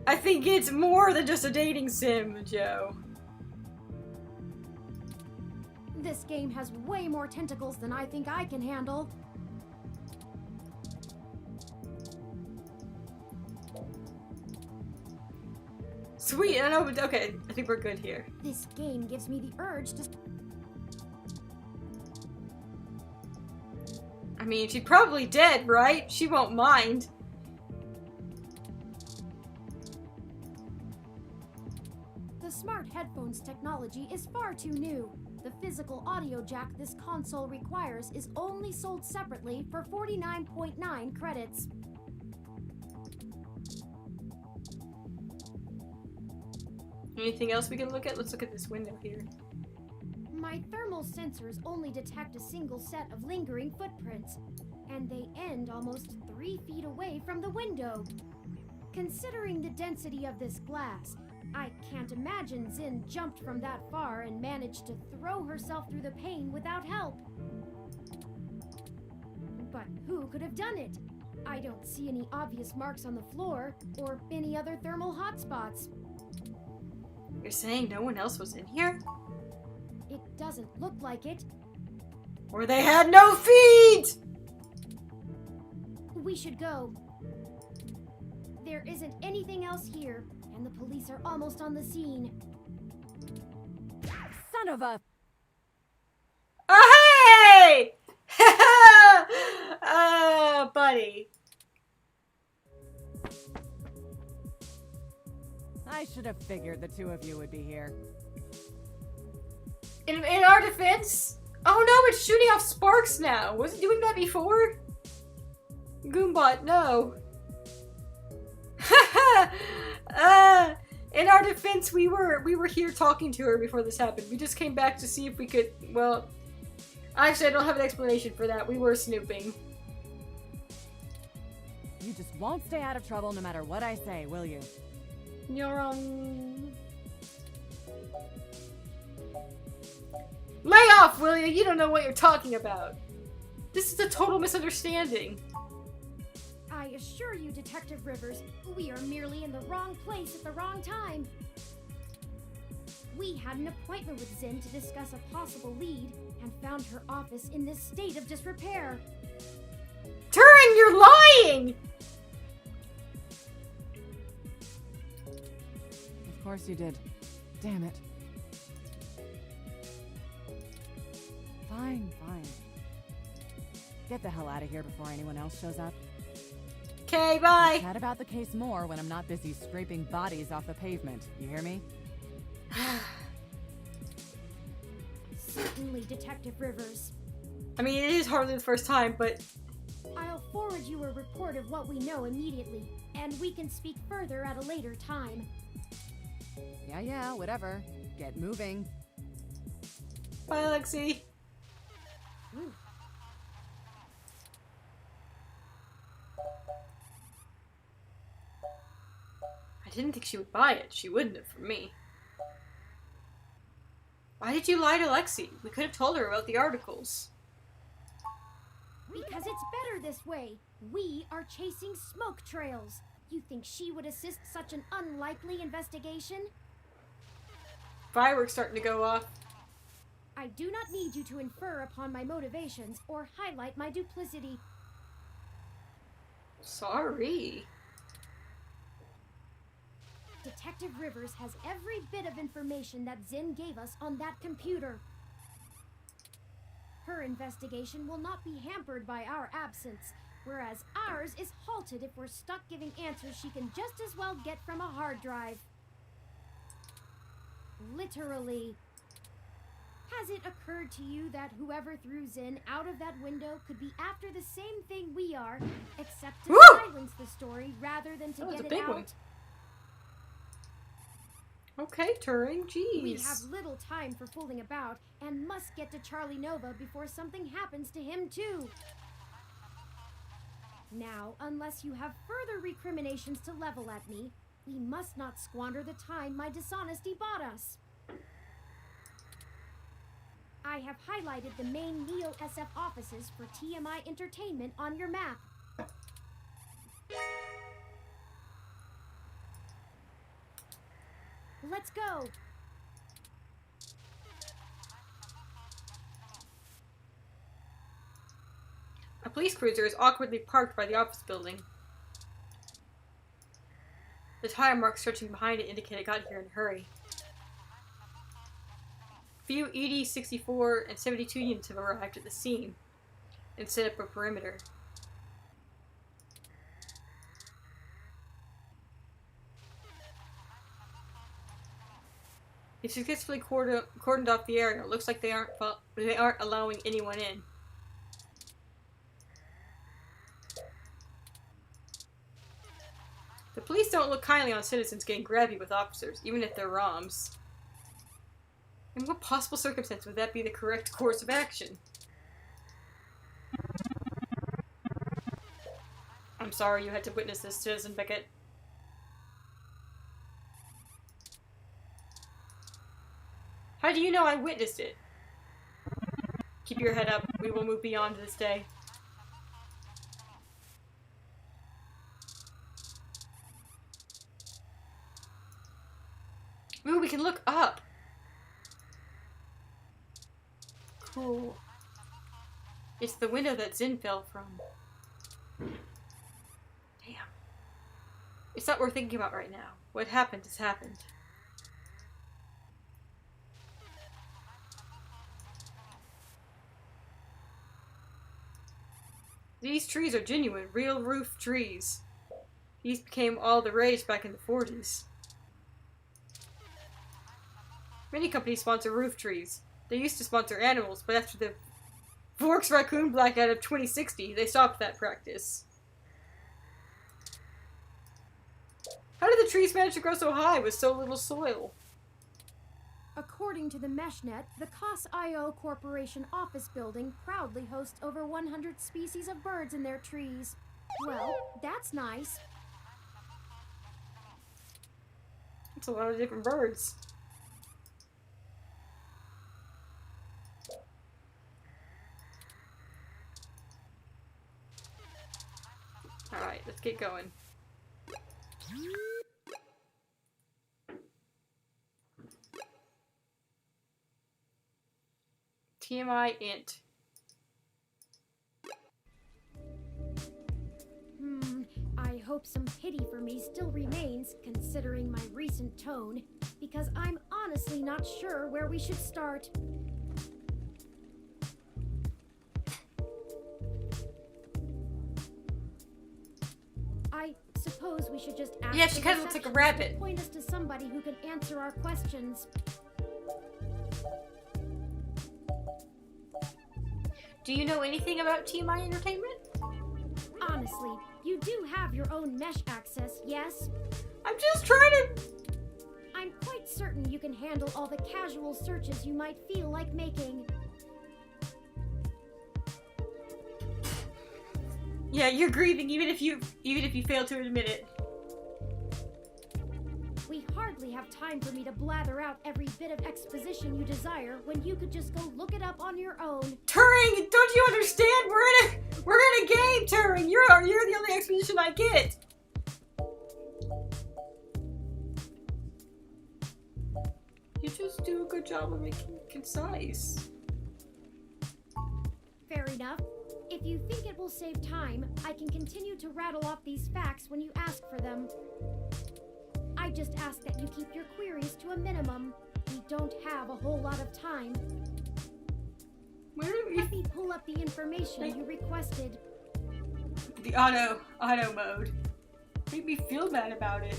A: I think it's more than just a dating sim, Joe.
C: This game has way more tentacles than I think I can handle.
A: Sweet, I know, but okay, I think we're good here.
C: This game gives me the urge to...
A: I mean, she's probably dead, right? She won't mind.
C: The smart headphones technology is far too new. The physical audio jack this console requires is only sold separately for 49.9 credits.
A: Anything else we can look at? Let's look at this window here.
C: My thermal sensors only detect a single set of lingering footprints, and they end almost 3 feet away from the window. Considering the density of this glass, I can't imagine Zin jumped from that far and managed to throw herself through the pane without help. But who could have done it? I don't see any obvious marks on the floor, or any other thermal hotspots.
A: You're saying no one else was in here?
C: It doesn't look like it.
A: Or they had no feet!
C: We should go. There isn't anything else here, and the police are almost on the scene.
E: Son of a...
A: Oh, hey! Oh, buddy.
E: I should have figured the two of you would be here.
A: In our defense... Oh no, it's shooting off sparks now. Was it doing that before? Goombot, no. In our defense, we were here talking to her before this happened. We just came back to see if we could, well... Actually, I don't have an explanation for that. We were snooping.
E: You just won't stay out of trouble no matter what I say, will you?
A: You're Lay off, will you? You don't know what you're talking about. This is a total misunderstanding.
C: I assure you, Detective Rivers, we are merely in the wrong place at the wrong time. We had an appointment with Zin to discuss a possible lead, and found her office in this state of disrepair.
A: Turing, you're lying!
E: Of course you did. Damn it. Fine. Get the hell out of here before anyone else shows up.
A: Okay, bye.
E: We'll chat about the case more when I'm not busy scraping bodies off the pavement. You hear me?
C: Certainly, Detective Rivers.
A: I mean, it is hardly the first time, but...
C: I'll forward you a report of what we know immediately, and we can speak further at a later time.
E: Yeah, whatever. Get moving.
A: Bye, Lexi.
C: Ooh.
A: I didn't think she would buy it. She wouldn't have from me. Why did you lie to Lexi? We could have told her about the articles.
C: Because it's better this way. We are chasing smoke trails. You think she would assist such an unlikely investigation?
A: Fireworks starting to go off.
C: I do not need you to infer upon my motivations or highlight my duplicity.
A: Sorry.
C: Detective Rivers has every bit of information that Zin gave us on that computer. Her investigation will not be hampered by our absence, whereas ours is halted if we're stuck giving answers she can just as well get from a hard drive. Literally. Has it occurred to you that whoever threw Zin out of that window could be after the same thing we are, except to
A: Woo!
C: silence the story rather than to
A: That was
C: get
A: a
C: it
A: big
C: out?
A: one. Okay, Turing, jeez.
C: We have little time for fooling about, and must get to Charlie Nova before something happens to him too. Now, unless you have further recriminations to level at me, we must not squander the time my dishonesty bought us. I have highlighted the main Neo-SF offices for TMI Entertainment on your map. Let's go!
A: A police cruiser is awkwardly parked by the office building. The tire marks stretching behind it indicate it got here in a hurry. Few ED-64 and 72 units have arrived at the scene and set up a perimeter. They've successfully cordoned off the area. It looks like they aren't allowing anyone in. The police don't look kindly on citizens getting grabby with officers, even if they're ROMs. In what possible circumstance would that be the correct course of action? I'm sorry you had to witness this, Citizen Beckett. How do you know I witnessed it? Keep your head up. We will move beyond this day. Ooh, we can look up. the window that Zin fell from. Damn. It's not worth thinking about right now. What happened has happened. These trees are genuine, real roof trees. These became all the rage back in the 40s. Many companies sponsor roof trees. They used to sponsor animals, but after the Vork's raccoon blackout of 2060, they stopped that practice. How did the trees manage to grow so high with so little soil?
C: According to the MeshNet, the COS.io Corporation office building proudly hosts over 100 species of birds in their trees. Well, that's nice.
A: That's a lot of different birds. Alright, let's get going. TMI int.
C: I hope some pity for me still remains, considering my recent tone, because I'm honestly not sure where we should start. I suppose we should just ask.
A: Yeah, she kind of looks like a rabbit.
C: To point us to somebody who can answer our questions.
A: Do you know anything about TMI Entertainment?
C: Honestly, you do have your own mesh access, yes?
A: I'm just trying to...
C: I'm quite certain you can handle all the casual searches you might feel like making.
A: Yeah, you're grieving even if you fail to admit it.
C: We hardly have time for me to blather out every bit of exposition you desire when you could just go look it up on your own.
A: Turing, don't you understand? We're in a game, Turing. You're the only exposition I get. You just do a good job of making it concise.
C: Fair enough. If you think it will save time, I can continue to rattle off these facts when you ask for them. I just ask that you keep your queries to a minimum. We don't have a whole lot of time. Let me pull up the information you requested.
A: The auto mode. Made me feel bad about it.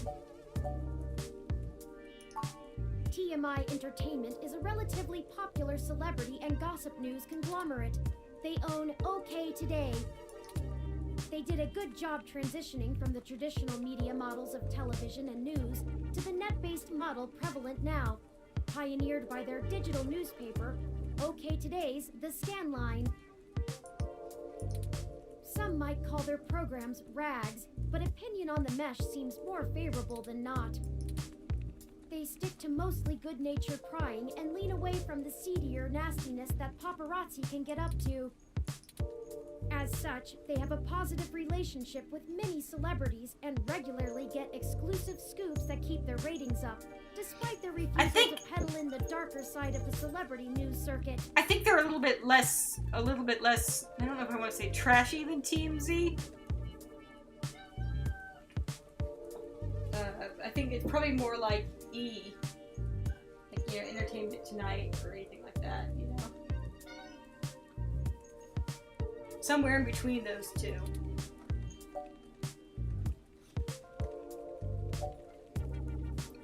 C: TMI Entertainment is a relatively popular celebrity and gossip news conglomerate. They own OK Today. They did a good job transitioning from the traditional media models of television and news to the net-based model prevalent now, pioneered by their digital newspaper, OK Today's The Scanline. Some might call their programs rags, but opinion on the mesh seems more favorable than not. They stick to mostly good-natured prying and lean away from the seedier nastiness that paparazzi can get up to. As such, they have a positive relationship with many celebrities and regularly get exclusive scoops that keep their ratings up, despite their refusal to peddle in the darker side of the celebrity news circuit.
A: I think they're a little bit less, I don't know if I want to say trashy than TMZ. I think it's probably more like E. Like, you know, Entertainment Tonight or anything like that, you know? Somewhere in between those two.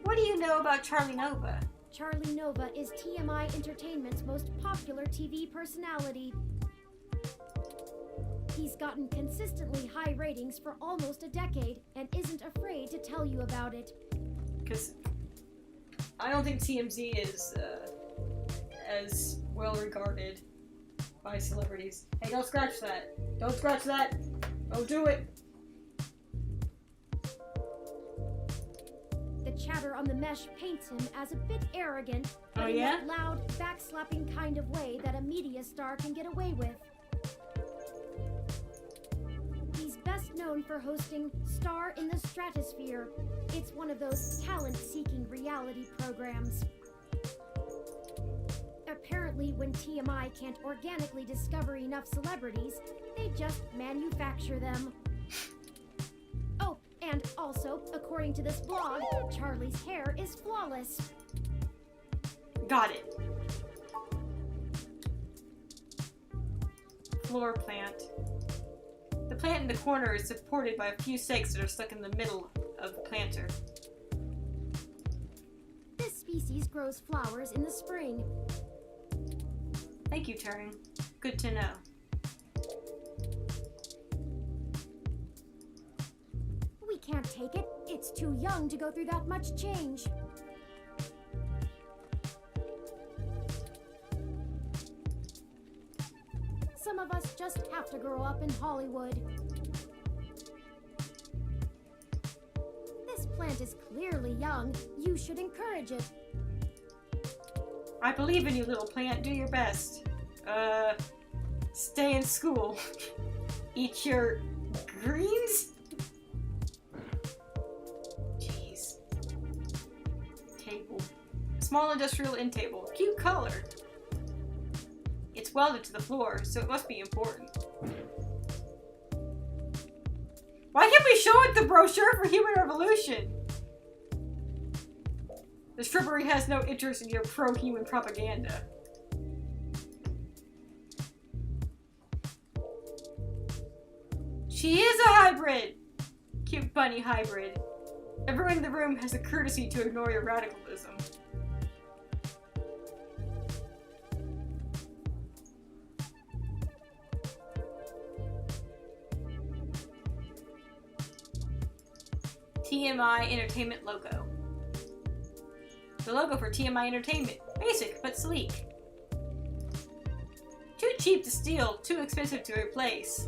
A: What do you know about Charlie Nova?
C: Charlie Nova is TMI Entertainment's most popular TV personality. He's gotten consistently high ratings for almost a decade and isn't afraid to tell you about it.
A: Because I don't think TMZ is as well regarded by celebrities. Hey, don't scratch that. Don't scratch that. Don't do it.
C: The chatter on the mesh paints him as a bit arrogant, but in that loud, backslapping kind of way that a media star can get away with. He's best known for hosting Star in the Stratosphere. It's one of those talent-seeking reality programs. Apparently, when TMI can't organically discover enough celebrities, they just manufacture them. Oh, and also, according to this blog, Charlie's hair is flawless.
A: Got it. Floor plant. The plant in the corner is supported by a few stakes that are stuck in the middle of the planter.
C: This species grows flowers in the spring.
A: Thank you, Turing. Good to know.
C: We can't take it. It's too young to go through that much change. Some of us just have to grow up in Hollywood. This plant is clearly young. You should encourage it.
A: I believe in you, little plant. Do your best. Stay in school. Eat your greens? Jeez. Table. Small industrial end table. Cute color. It's welded to the floor, so it must be important. Why can't we show it the brochure for human revolution? The shrubbery has no interest in your pro-human propaganda. She is a hybrid! Cute bunny hybrid. Everyone in the room has the courtesy to ignore your radicalism. TMI Entertainment logo. The logo for TMI Entertainment. Basic, but sleek. Too cheap to steal, too expensive to replace.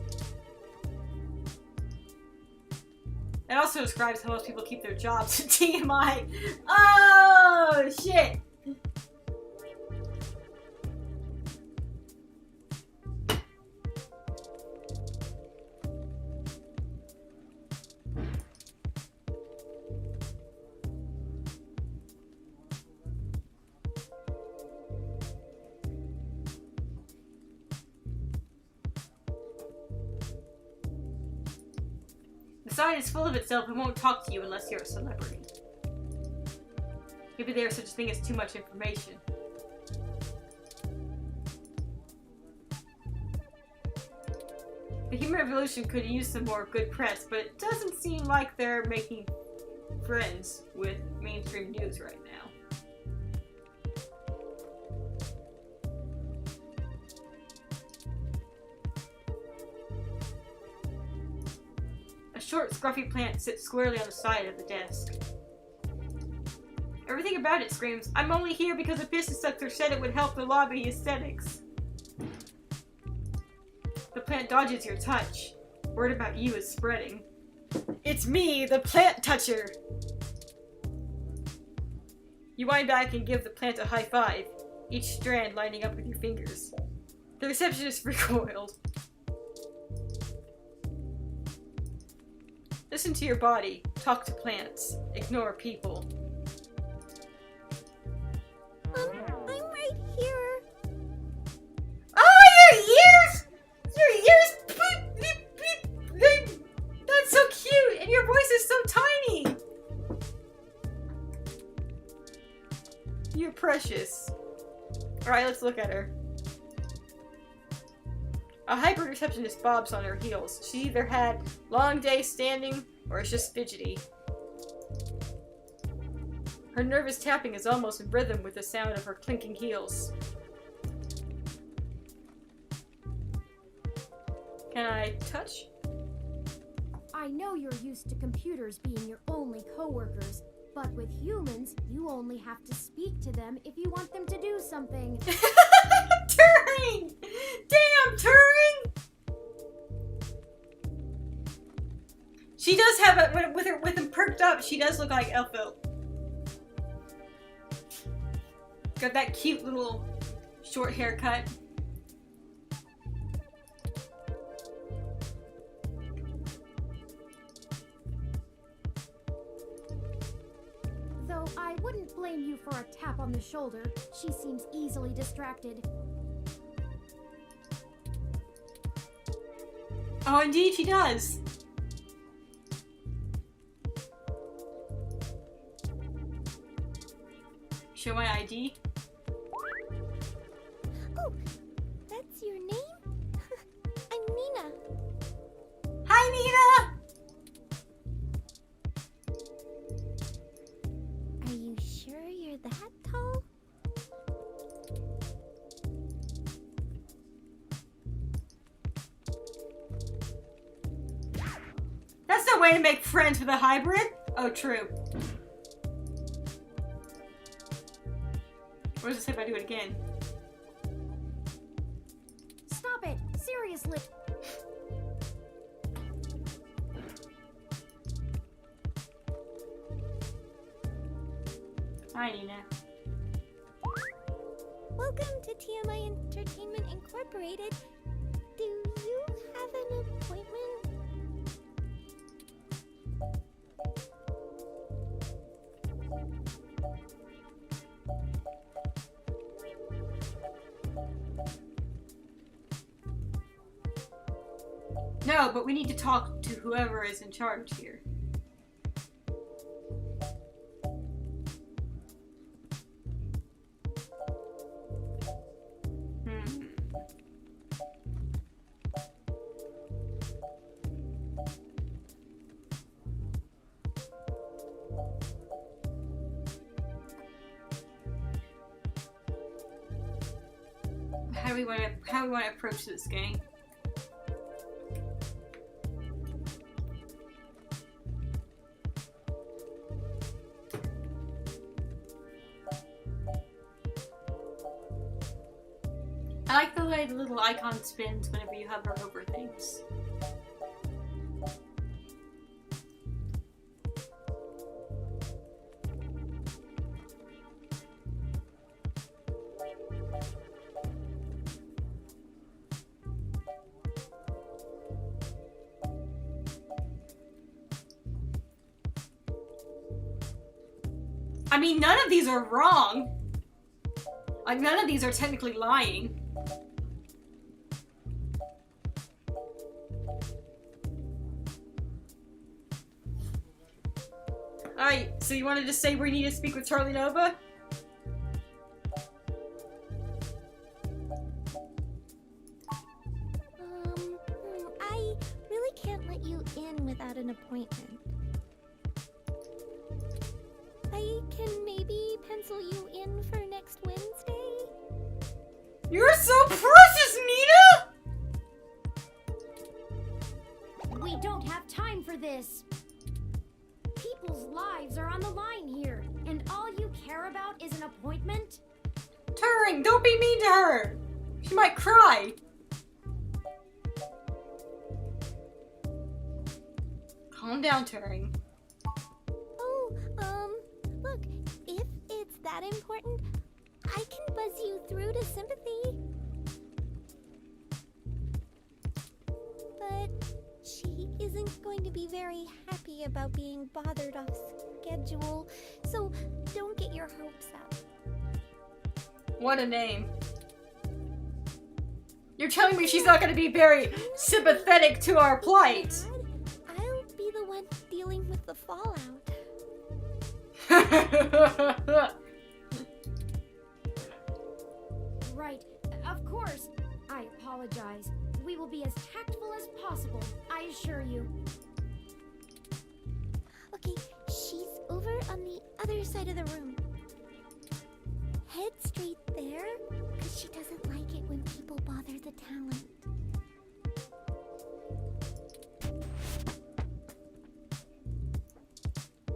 A: It also describes how most people keep their jobs at TMI. Oh, shit! The sign is full of itself and won't talk to you unless you're a celebrity. Maybe there's such a thing as too much information. The Human Revolution could use some more good press, but it doesn't seem like they're making friends with mainstream news right now. A short, scruffy plant sits squarely on the side of the desk. Everything about it screams, "I'm only here because a business sector said it would help the lobby aesthetics." The plant dodges your touch. Word about you is spreading. It's me, the plant toucher! You wind back and give the plant a high five, each strand lining up with your fingers. The receptionist recoiled. Listen to your body. Talk to plants. Ignore people.
C: I'm right here.
A: Oh, your ears! Your ears! That's so cute! And your voice is so tiny! You're precious. Alright, let's look at her. A hybrid receptionist bobs on her heels. She either had long day standing or is just fidgety. Her nervous tapping is almost in rhythm with the sound of her clinking heels. Can I touch?
C: I know you're used to computers being your only coworkers, but with humans, you only have to speak to them if you want them to do something.
A: Turing! Damn, Turing! She does have a with him perked up. She does look like Elfil. Got that cute little short haircut.
C: Though Though I wouldn't blame you for a tap on the shoulder. She seems easily distracted.
A: Oh, indeed she does. Show my ID.
F: Oh, that's your name? I'm Nina.
A: Hi, Nina!
F: Are you sure you're that tall?
A: That's no way to make friends with a hybrid. Oh, true. What does it say if I do it again?
C: Stop it! Seriously!
A: Hi, Nina.
F: Welcome to TMI Entertainment Incorporated. Do you have an appointment?
A: No, but we need to talk to whoever is in charge here. How do we want to approach this gang? I like the way the little icon spins whenever you hover over things. I mean, none of these are wrong. Like, none of these are technically lying. Alright, so you wanted to say we need to speak with Charlie Nova?
F: I really can't let you in without an appointment. I can maybe pencil you in for next Wednesday?
A: You're so precious, Nina!
C: We don't have time for this! People's lives are on the line here, and all you care about is an appointment?
A: Turing, don't be mean to her! She might cry! Calm down, Turing.
F: Oh, look, if it's that important, I can buzz you through to sympathy. But she isn't going to be very happy about being bothered off schedule, so don't get your hopes up.
A: What a name. You're telling me she's not going to be very sympathetic to our plight.
F: I'll be the one dealing with the fallout.
C: Right, of course. I apologize. We will be as tactful as possible, I assure you.
F: Okay, she's over on the other side of the room. Head straight there, because she doesn't like it when people bother the talent.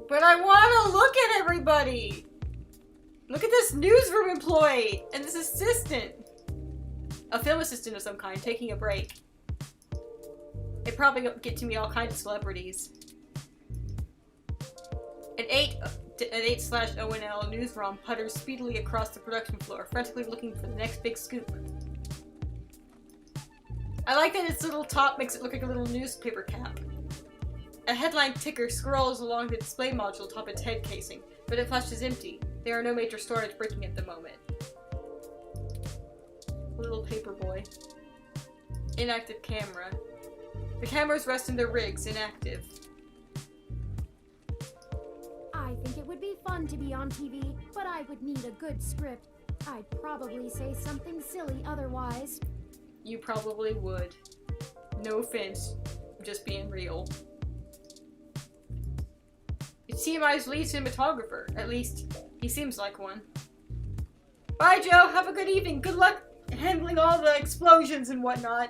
A: But I want to look at everybody! Look at this newsroom employee and this assistant! A film assistant of some kind, taking a break. They probably get to meet all kinds of celebrities. An 8/ONL newsroom putters speedily across the production floor, frantically looking for the next big scoop. I like that its little top makes it look like a little newspaper cap. A headline ticker scrolls along the display module atop its head casing, but it flashes empty. There are no major storage breaking at the moment. Little paper boy. Inactive camera. The cameras rest in their rigs, inactive.
C: I think it would be fun to be on TV, but I would need a good script. I'd probably say something silly otherwise.
A: You probably would. No offense, I'm just being real. It's CMI's lead cinematographer. At least, he seems like one. Bye, Joe. Have a good evening. Good luck handling all the explosions and whatnot.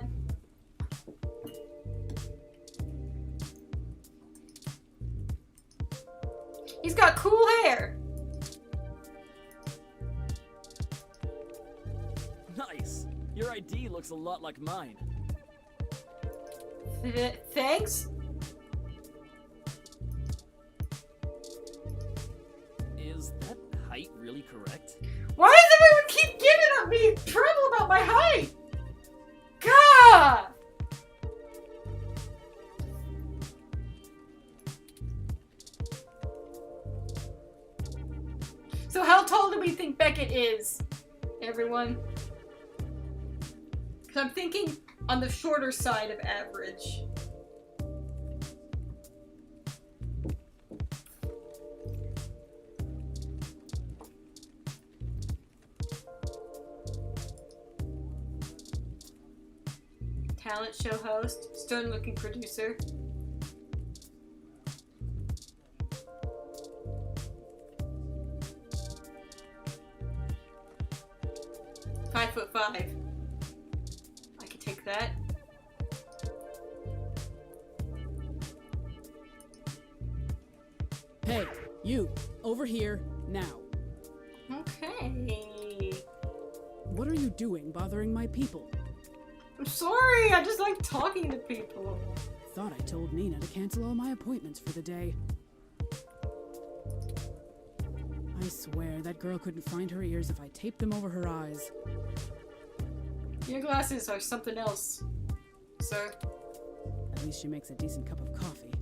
A: He's got cool hair.
G: Nice. Your ID looks a lot like mine.
A: Thanks?
G: Is that height really correct?
A: Why does everyone keep giving me trouble about my height? God! So how tall do we think Beckett is, everyone? Because I'm thinking on the shorter side of average. Talent show host, stern-looking producer. "5'5". I can take that.
H: Hey, you, over here, now.
A: Okay.
H: What are you doing bothering my people?
A: I'm sorry, I just like talking to people.
H: Thought I told Nina to cancel all my appointments for the day. I swear that girl couldn't find her ears if I taped them over her eyes.
A: Your glasses are something else, sir.
H: At least she makes a decent cup of coffee.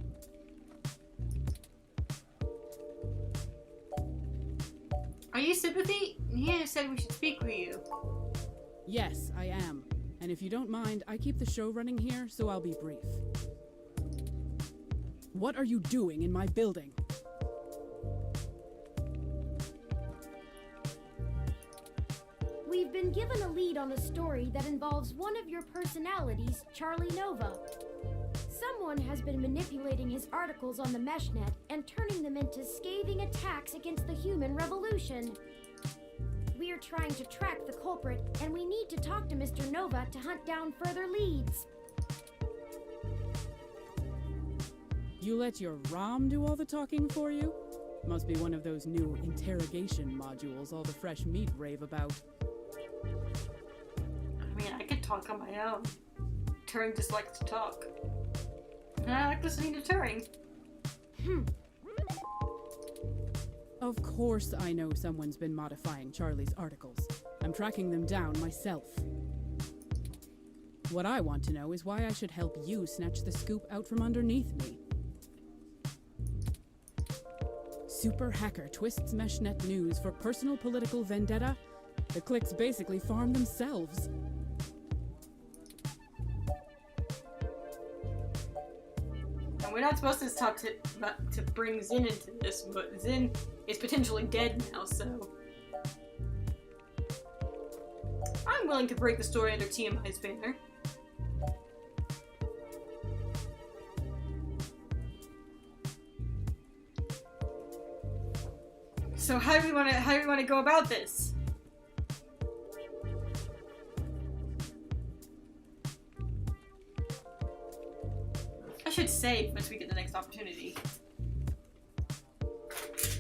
A: Are you Sympathy? Nina said we should speak with you.
H: Yes, I am. And if you don't mind, I keep the show running here, so I'll be brief. What are you doing in my building?
C: We've been given a lead on a story that involves one of your personalities, Charlie Nova. Someone has been manipulating his articles on the meshnet and turning them into scathing attacks against the human revolution. We're trying to track the culprit, and we need to talk to Mr. Nova to hunt down further leads.
H: You let your ROM do all the talking for you? Must be one of those new interrogation modules all the fresh meat rave about.
A: I mean, I could talk on my own. Turing just likes to talk. And I like listening to Turing.
H: Of course I know someone's been modifying Charlie's articles. I'm tracking them down myself. What I want to know is why I should help you snatch the scoop out from underneath me. Super hacker twists meshnet news for personal political vendetta? The clicks basically farm themselves.
A: And we're not supposed to talk to bring Zin into this, but Zin is potentially dead now, so... I'm willing to break the story under TMI's banner. So how do we want to go about this? I should save once we get the next opportunity.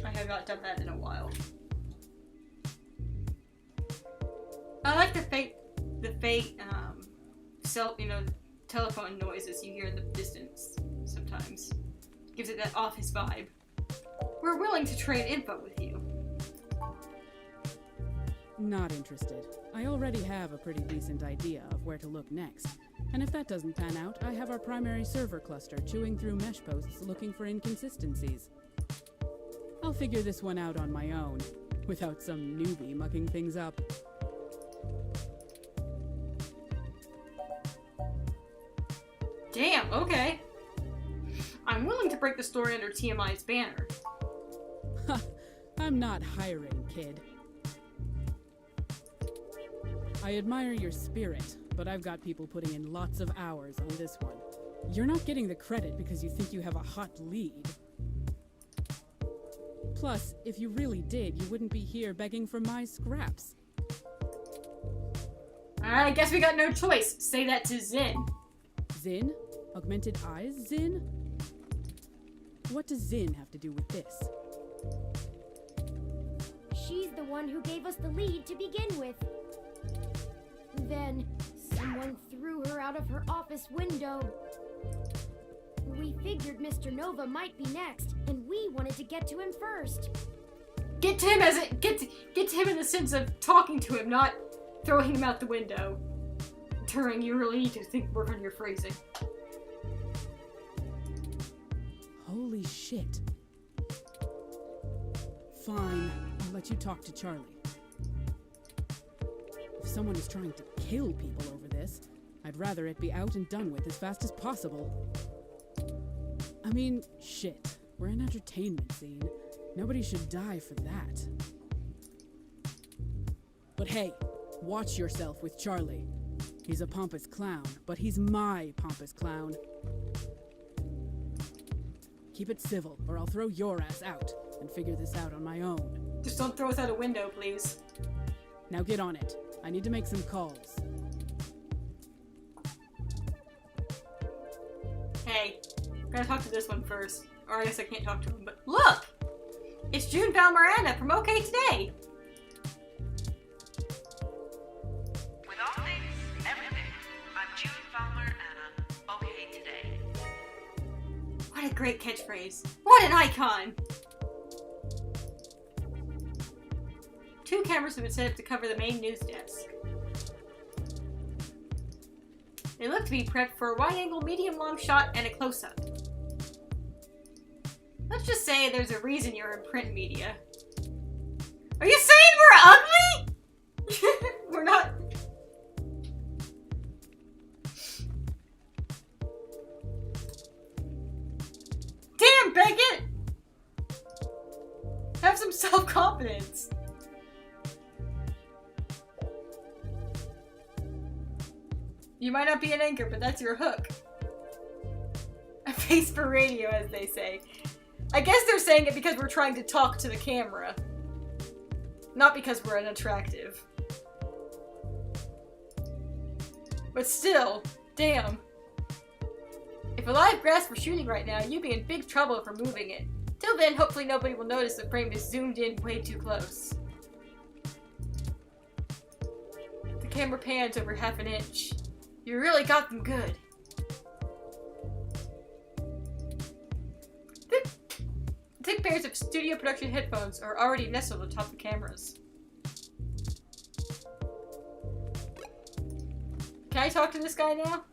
A: I have not done that in a while. I like the fake, telephone noises you hear in the distance sometimes. Gives it that office vibe. We're willing to trade info with you.
H: Not interested. I already have a pretty decent idea of where to look next. And if that doesn't pan out, I have our primary server cluster chewing through mesh posts looking for inconsistencies. I'll figure this one out on my own, without some newbie mucking things up.
A: Damn, okay. I'm willing to break the story under TMI's banner.
H: Ha! I'm not hiring, kid. I admire your spirit, but I've got people putting in lots of hours on this one. You're not getting the credit because you think you have a hot lead. Plus, if you really did, you wouldn't be here begging for my scraps.
A: Alright, I guess we got no choice. Say that to Zin.
H: Zin? Augmented eyes, Zin? What does Zin have to do with this?
C: She's the one who gave us the lead to begin with. Then, someone threw her out of her office window. We figured Mr. Nova might be next, and we wanted to get to him first.
A: Get to him get to him in the sense of talking to him, not throwing him out the window. Turing, you really need to work on your phrasing.
H: Holy shit. Fine, I'll let you talk to Charlie. If someone is trying to kill people over this, I'd rather it be out and done with as fast as possible. I mean, shit. We're an entertainment scene. Nobody should die for that. But hey, watch yourself with Charlie. He's a pompous clown, but he's my pompous clown. Keep it civil, or I'll throw your ass out and figure this out on my own.
A: Just don't throw us out a window, please.
H: Now get on it. I need to make some calls.
A: Hey, gotta talk to this one first. Or I guess I can't talk to him, but look! It's June Val Miranda from OK Today!
I: With all things, everything, I'm June Fowler and I'm okay today.
A: What a great catchphrase. What an icon! 2 cameras have been set up to cover the main news desk. They look to be prepped for a wide-angle, medium-long shot and a close-up. Let's just say there's a reason you're in print media. Are you saying we're ugly? We're not... Damn, Beckett! Have some self-confidence. You might not be an anchor, but that's your hook. A face for radio, as they say. I guess they're saying it because we're trying to talk to the camera. Not because we're unattractive. But still, damn. If a live grass were shooting right now, you'd be in big trouble for moving it. Till then, hopefully nobody will notice the frame is zoomed in way too close. The camera pans over half an inch. You really got them good. Thick pairs of studio production headphones are already nestled atop the cameras. Can I talk to this guy now?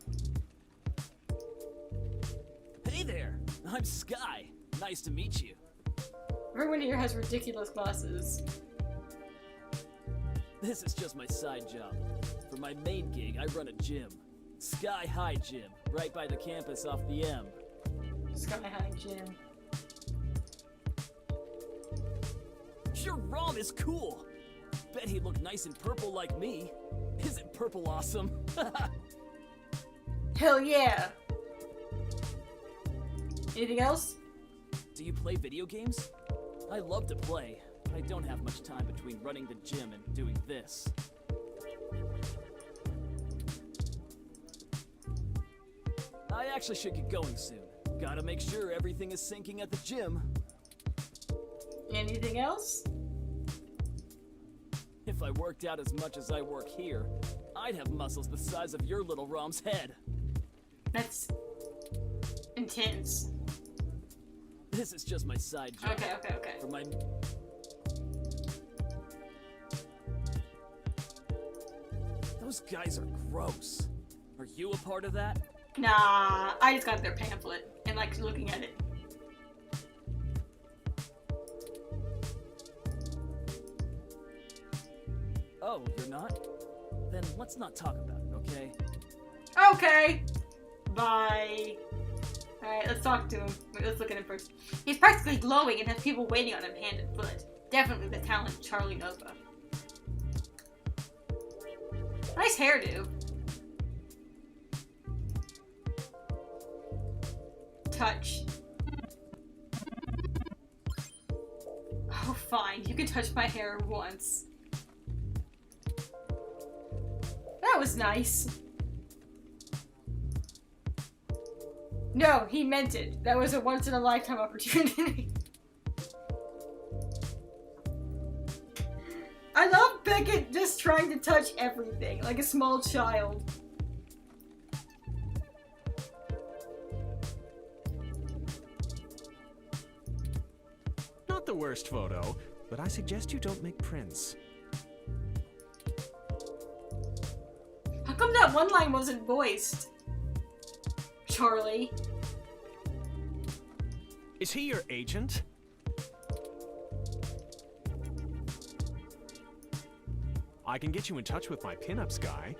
G: Hey there, I'm Sky. Nice to meet you.
A: Everyone here has ridiculous glasses.
G: This is just my side job. For my main gig, I run a gym. Sky High Gym, right by the campus off the M.
A: Sky High Gym.
G: Your ROM is cool. Bet he'd look nice in purple like me. Isn't purple awesome?
A: Hell yeah! Anything else?
G: Do you play video games? I love to play, but I don't have much time between running the gym and doing this. I actually should get going soon. Gotta make sure everything is syncing at the gym.
A: Anything else?
G: If I worked out as much as I work here, I'd have muscles the size of your little Rom's head.
A: That's intense.
G: This is just my side job.
A: Okay.
G: For my... Those guys are gross. Are you a part of that?
A: Nah, I just got their pamphlet and like looking at it.
G: Oh, you're not? Then let's not talk about it, okay?
A: Okay. Bye. Alright, let's talk to him. Wait, let's look at him first. He's practically glowing and has people waiting on him hand and foot. Definitely the talent Charlie Nova. Nice hairdo. Touch. Oh, fine. You can touch my hair once. That was nice. No, he meant it. That was a once-in-a-lifetime opportunity. I love Beckett just trying to touch everything, like a small child.
J: Not the worst photo, but I suggest you don't make prints.
A: How come that one line wasn't voiced? Charlie.
J: Is he your agent? I can get you in touch with my pinups guy.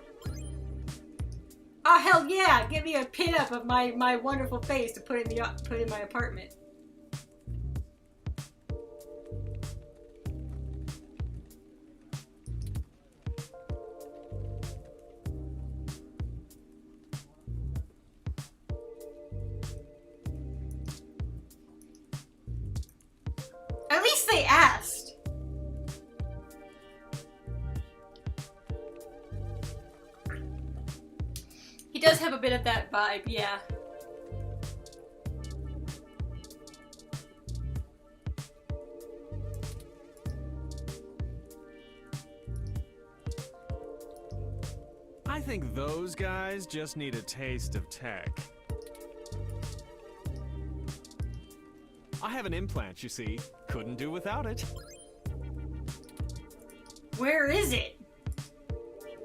A: Oh hell yeah! Give me a pinup of my wonderful face to put in my apartment. At least they asked. He does have a bit of that vibe, yeah.
J: I think those guys just need a taste of tech. I have an implant, you see. Couldn't do without it.
A: Where is it?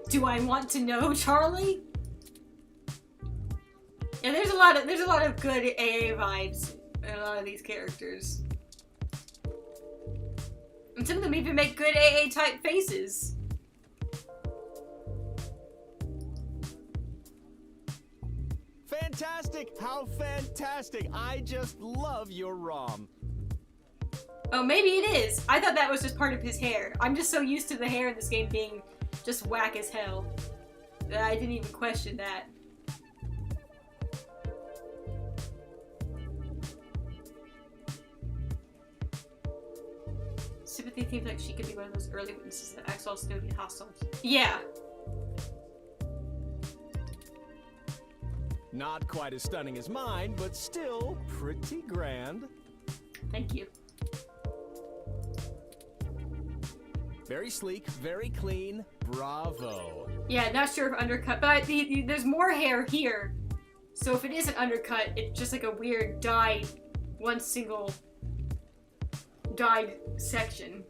A: Do I want to know, Charlie? Yeah, there's a lot of good AA vibes in a lot of these characters. And some of them even make good AA type faces.
J: Fantastic! How fantastic! I just love your ROM.
A: Oh, maybe it is. I thought that was just part of his hair. I'm just so used to the hair in this game being just whack as hell that I didn't even question that. Sympathy seems like she could be one of those early witnesses that Axel Snowden hostels. Yeah.
J: Not quite as stunning as mine, but still pretty grand.
A: Thank you.
J: Very sleek, very clean. Bravo.
A: Yeah, not sure if undercut, but there's more hair here. So if it is an undercut, it's just like a weird dyed, one single dyed section.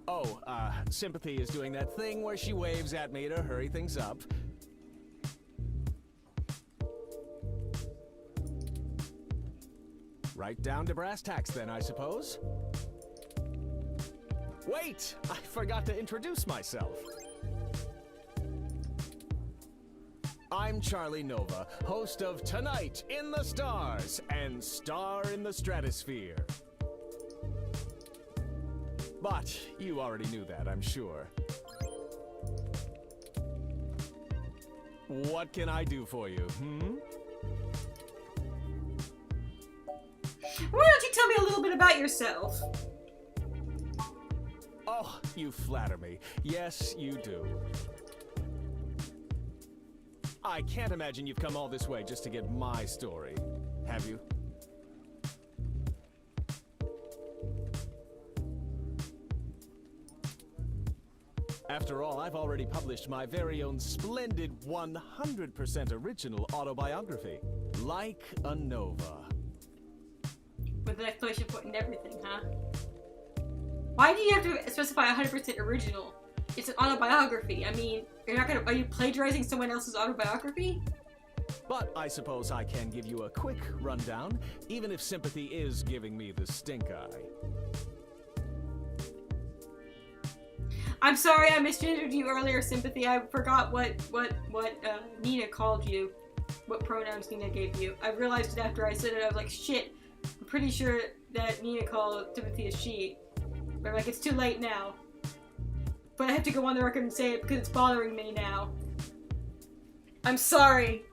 J: Oh, Sympathy is doing that thing where she waves at me to hurry things up. Right down to brass tacks then, I suppose. Wait! I forgot to introduce myself. I'm Charlie Nova, host of Tonight in the Stars and Star in the Stratosphere. But you already knew that, I'm sure. What can I do for you,
A: Why don't you tell me a little bit about yourself?
J: Oh, you flatter me. Yes, you do. I can't imagine you've come all this way just to get my story, have you? After all, I've already published my very own splendid 100% original autobiography, Like a Nova.
A: With an exclamation point and everything, huh? Why do you have to specify 100% original? It's an autobiography. I mean, you're not gonna. Are you plagiarizing someone else's autobiography?
J: But I suppose I can give you a quick rundown, even if Sympathy is giving me the stink eye.
A: I'm sorry I misgendered you earlier, Sympathy. I forgot what Nina called you. What pronouns Nina gave you. I realized it after I said it. I was like, shit. I'm pretty sure that Nina called Timothy a she. But I'm like, it's too late now. But I have to go on the record and say it because it's bothering me now. I'm sorry.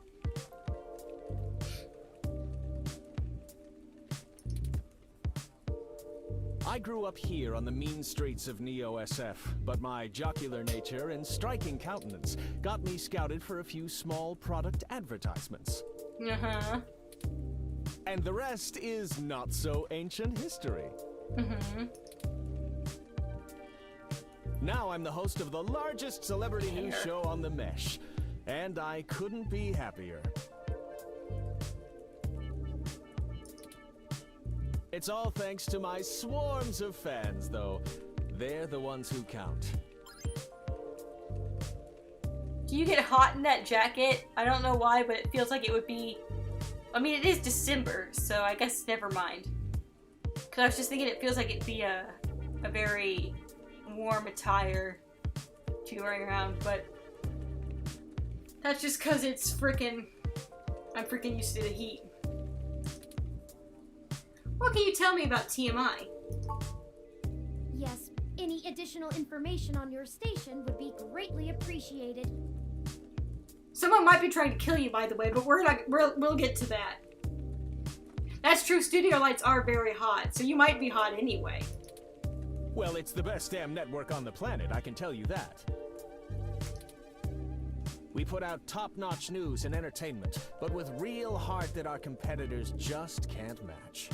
J: I grew up here on the mean streets of Neo-SF, but my jocular nature and striking countenance got me scouted for a few small product advertisements.
A: Uh-huh.
J: And the rest is not so ancient history.
A: Mm-hmm.
J: Now I'm the host of the largest celebrity news show on the Mesh, and I couldn't be happier. It's all thanks to my swarms of fans, though. They're the ones who count.
A: Do you get hot in that jacket? I don't know why, but it feels like it would be... I mean, it is December, so I guess never mind. Because I was just thinking it feels like it'd be a very warm attire to be wearing around, but... That's just because it's freaking... I'm freaking used to the heat. What can you tell me about TMI?
C: Yes, any additional information on your station would be greatly appreciated.
A: Someone might be trying to kill you, by the way, but we'll get to that. That's true, studio lights are very hot, so you might be hot anyway.
J: Well, it's the best damn network on the planet, I can tell you that. We put out top-notch news and entertainment, but with real heart that our competitors just can't match.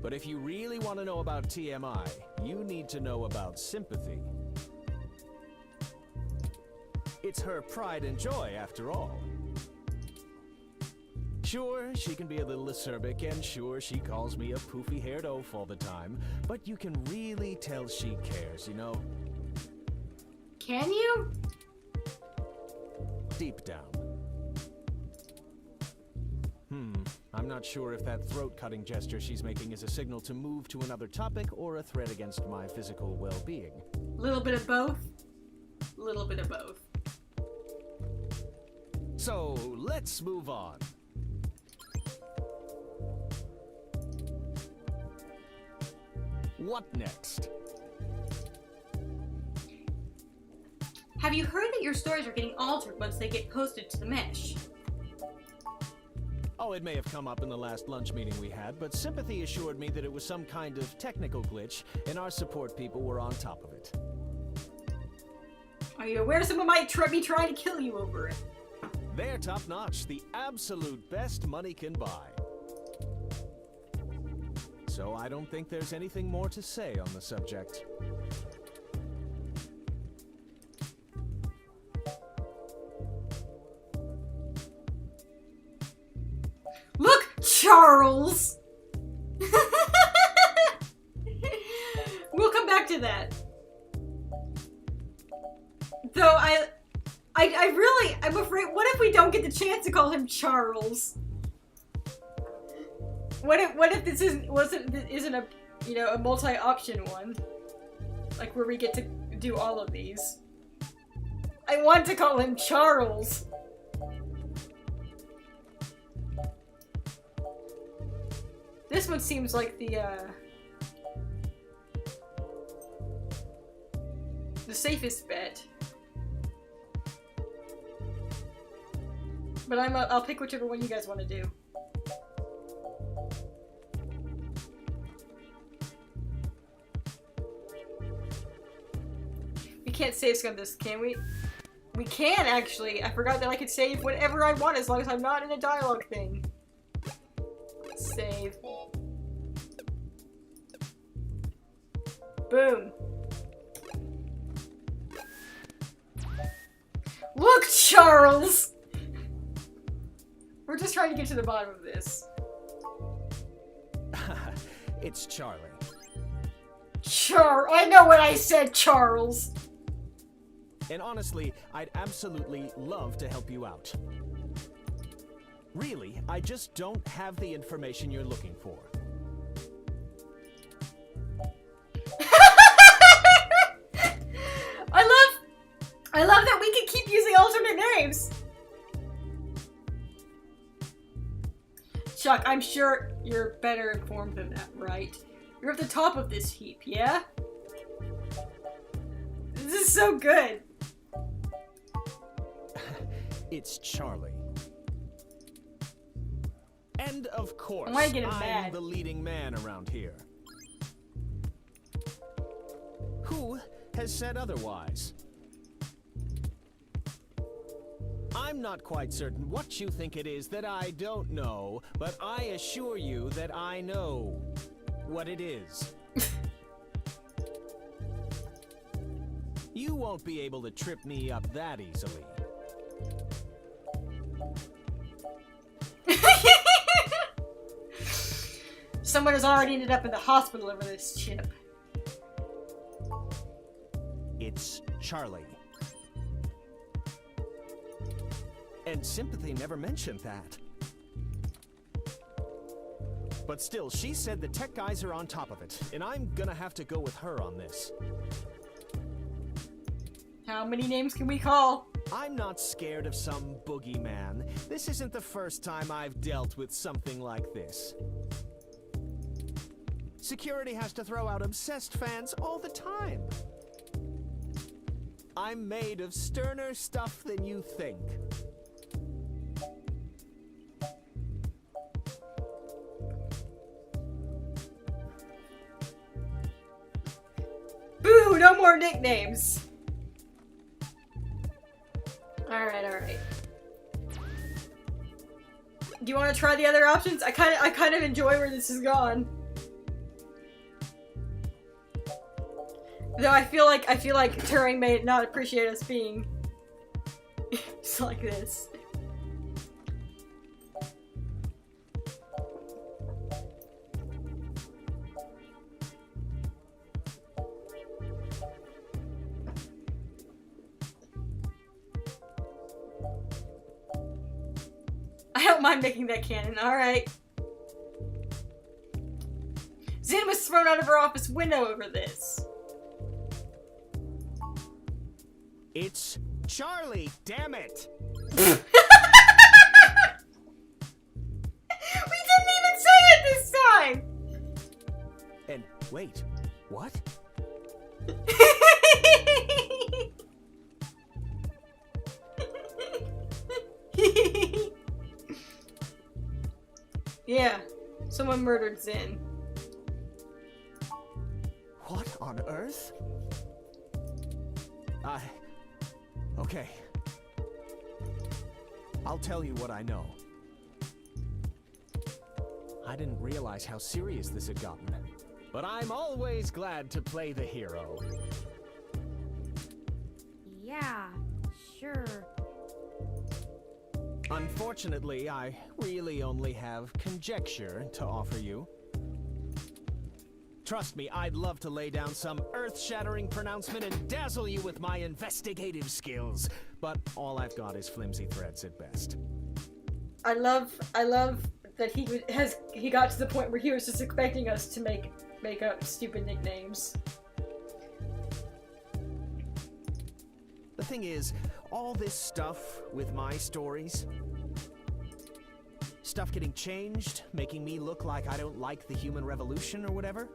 J: But if you really want to know about TMI, you need to know about Sympathy. It's her pride and joy, after all. Sure, she can be a little acerbic, and sure, she calls me a poofy-haired oaf all the time, but you can really tell she cares, you know?
A: Can you?
J: Deep down. I'm not sure if that throat-cutting gesture she's making is a signal to move to another topic or a threat against my physical well-being.
A: A little bit of both. A little bit of both.
J: So, let's move on. What next?
A: Have you heard that your stories are getting altered once they get posted to the Mesh?
J: Oh, it may have come up in the last lunch meeting we had, but Sympathy assured me that it was some kind of technical glitch, and our support people were on top of it.
A: Are you aware someone might be trying to kill you over it?
J: They're top-notch, the absolute best money can buy. So I don't think there's anything more to say on the subject.
A: Look, Charles! We'll come back to that. Though I'm afraid, what if we don't get the chance to call him Charles? What if this isn't a, you know, a multi-option one? Like where we get to do all of these. I want to call him Charles. This one seems like the safest bet. But I'll pick whichever one you guys want to do. We can't save scum this, can we? We can, actually. I forgot that I could save whatever I want as long as I'm not in a dialogue thing. Save. Boom. Look, Charles! We're just trying to get to the bottom of this.
J: It's Charlie.
A: Sure, I know what I said, Charles.
J: And honestly, I'd absolutely love to help you out. Really, I just don't have the information you're looking for.
A: I love that we can keep using alternate names. Chuck, I'm sure you're better informed than that, right? You're at the top of this heap, yeah? This is so good.
J: It's Charlie. And of course,
A: Why get him
J: I'm
A: mad?
J: the leading man around here. Who has said otherwise? I'm not quite certain what you think it is that I don't know, but I assure you that I know what it is. You won't be able to trip me up that easily.
A: Someone has already ended up in the hospital over this chip.
J: It's Charlie. And Sympathy never mentioned that. But still, she said the tech guys are on top of it, and I'm gonna have to go with her on this.
A: How many names can we call?
J: I'm not scared of some boogeyman. This isn't the first time I've dealt with something like this. Security has to throw out obsessed fans all the time. I'm made of sterner stuff than you think.
A: Boo! No more nicknames. Alright. Do you want to try the other options? I kind of enjoy where this has gone. Though I feel like Turing may not appreciate us being just like this. I don't mind making that canon, alright. Zin was thrown out of her office window over this.
J: It's Charlie, damn it!
A: We didn't even say it this time!
J: And wait, what? Yeah, someone murdered Zin. What on earth? Okay. I'll tell you what I know. I didn't realize how serious this had gotten, but I'm always glad to play the hero.
C: Yeah, sure.
J: Unfortunately, I really only have conjecture to offer you. Trust me, I'd love to lay down some earth-shattering pronouncement and dazzle you with my investigative skills, but all I've got is flimsy threads at best.
A: I love that he got to the point where he was just expecting us to make up stupid nicknames.
J: The thing is, all this stuff with my stories, stuff getting changed, making me look like I don't like the human revolution or whatever,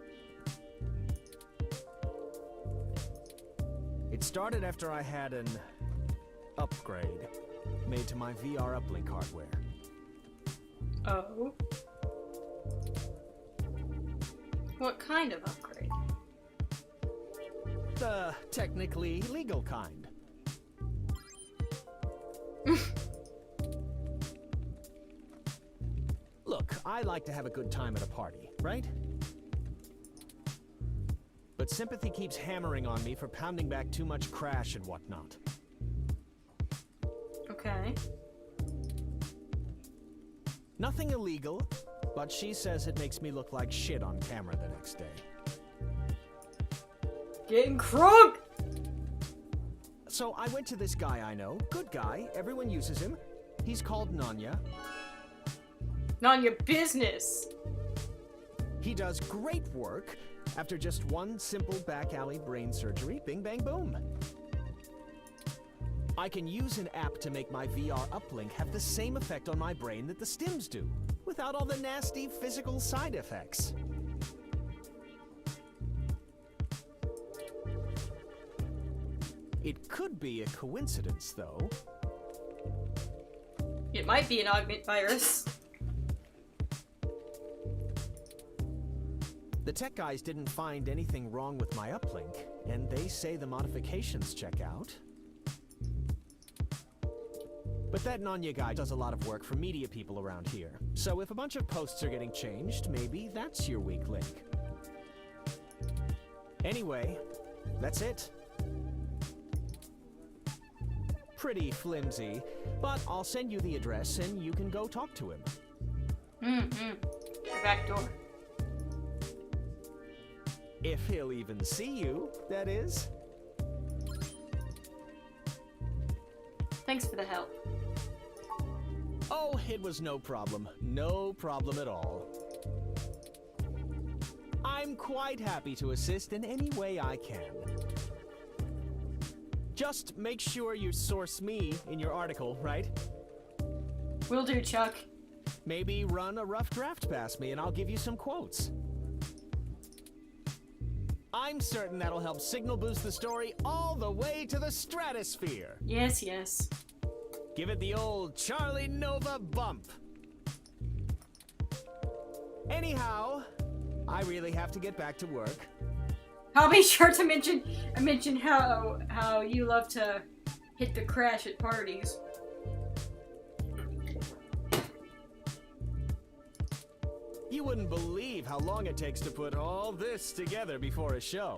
J: it started after I had an upgrade made to my VR uplink hardware.
A: Oh? What kind of upgrade?
J: The technically legal kind. Look, I like to have a good time at a party, right? But Sympathy keeps hammering on me for pounding back too much crash and whatnot.
A: Okay.
J: Nothing illegal, but she says it makes me look like shit on camera the next day.
A: Getting crunk!
J: So I went to this guy I know. Good guy. Everyone uses him. He's called Nanya.
A: None your business.
J: He does great work. After just one simple back alley brain surgery, bing bang boom. I can use an app to make my VR uplink have the same effect on my brain that the stims do, without all the nasty physical side effects. It could be a coincidence, though.
A: It might be an augment virus.
J: The tech guys didn't find anything wrong with my uplink, and they say the modifications check out. But that Nanya guy does a lot of work for media people around here, so if a bunch of posts are getting changed, maybe that's your weak link. Anyway, that's it. Pretty flimsy, but I'll send you the address and you can go talk to him.
A: The back door.
J: If he'll even see you, that is.
A: Thanks for the help.
J: Oh, it was no problem. No problem at all. I'm quite happy to assist in any way I can. Just make sure you source me in your article, right?
A: Will do, Chuck.
J: Maybe run a rough draft past me and I'll give you some quotes. I'm certain that'll help signal boost the story all the way to the stratosphere.
A: Yes, yes.
J: Give it the old Charlie Nova bump. Anyhow, I really have to get back to work.
A: I'll be sure to mention how you love to hit the crash at parties.
J: You wouldn't believe how long it takes to put all this together before a show.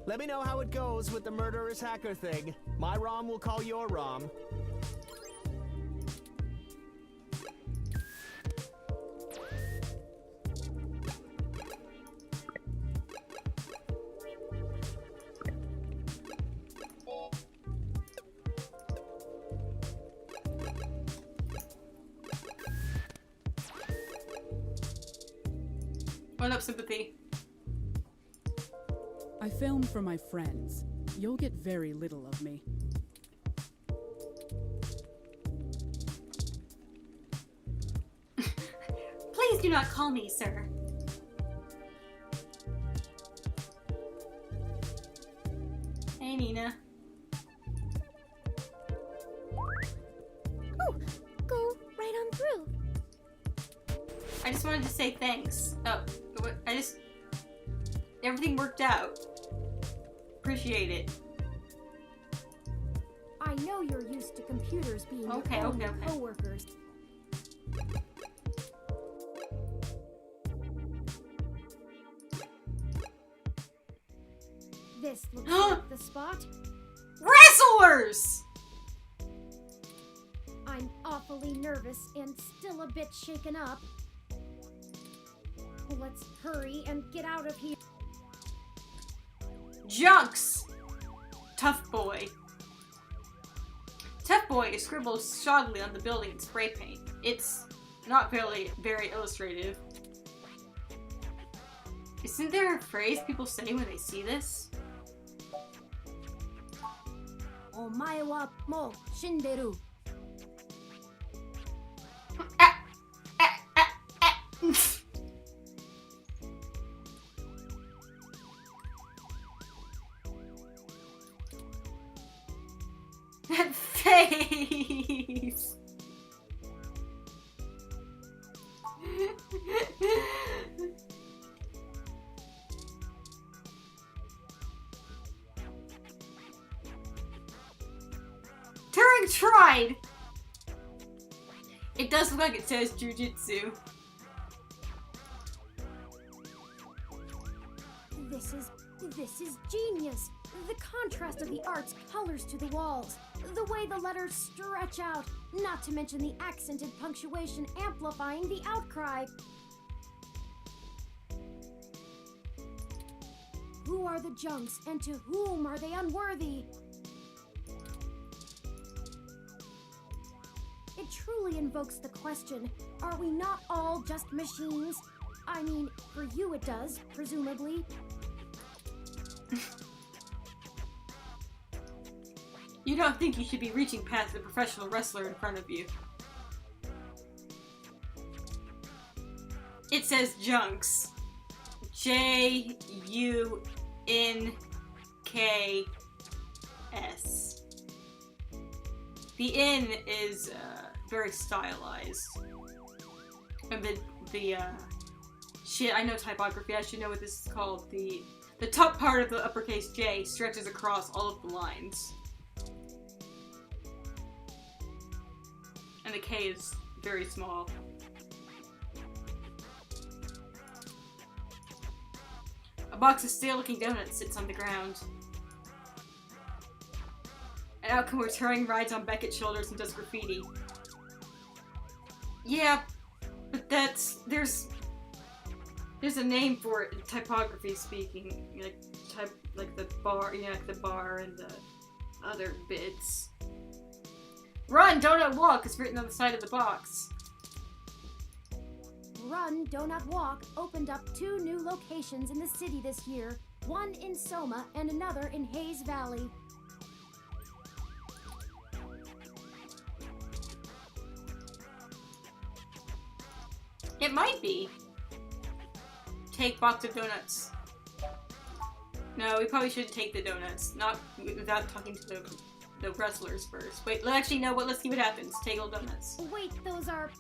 J: Let me know how it goes with the murderous hacker thing. My ROM will call your ROM.
A: What up, sympathy?
H: I film for my friends. You'll get very little of me.
A: Please do not call me, sir. Hey, Nina.
F: Oh, go right on through.
A: I just wanted to say thanks. Oh, everything worked out. Appreciate it.
C: I know you're used to computers being
A: Okay,
C: your only
A: okay.
C: coworkers. This looks like the spot.
A: Wrestlers!
C: I'm awfully nervous and still a bit shaken up. Let's hurry and get out of here.
A: Junks! Tough boy. Tough boy scribbles shoddily on the building in spray paint. It's not very illustrative. Isn't there a phrase people say when they see this?
C: Omae wa mo shinderu.
A: That face! Turing tried! It does look like it says jujitsu.
C: This is genius. The contrast of the art's colors to the walls. The way the letters stretch out. Not to mention the accented punctuation amplifying the outcry. Who are the junks, and to whom are they unworthy? It truly invokes the question, are we not all just machines? I mean, for you it does, presumably.
A: You don't think you should be reaching past the professional wrestler in front of you. It says junks. J-U-N-K-S. The N is very stylized. And shit, I know typography, I should know what this is called. The top part of the uppercase J stretches across all of the lines. And the K is very small. A box of stale-looking donuts sits on the ground. An outcome where Turing rides on Beckett's shoulders and does graffiti. Yeah, but there's a name for it in typography speaking, like the bar, like the bar and the other bits. Run, donut walk is written on the side of the box.
C: Run, Donut Walk opened up 2 new locations in the city this year, one in Soma and another in Hayes Valley.
A: It might be. Take box of donuts. No, we probably shouldn't take the donuts. Not without talking to the wrestlers first. Wait, actually, no, let's see what happens. Take all donuts.
C: Wait, those are...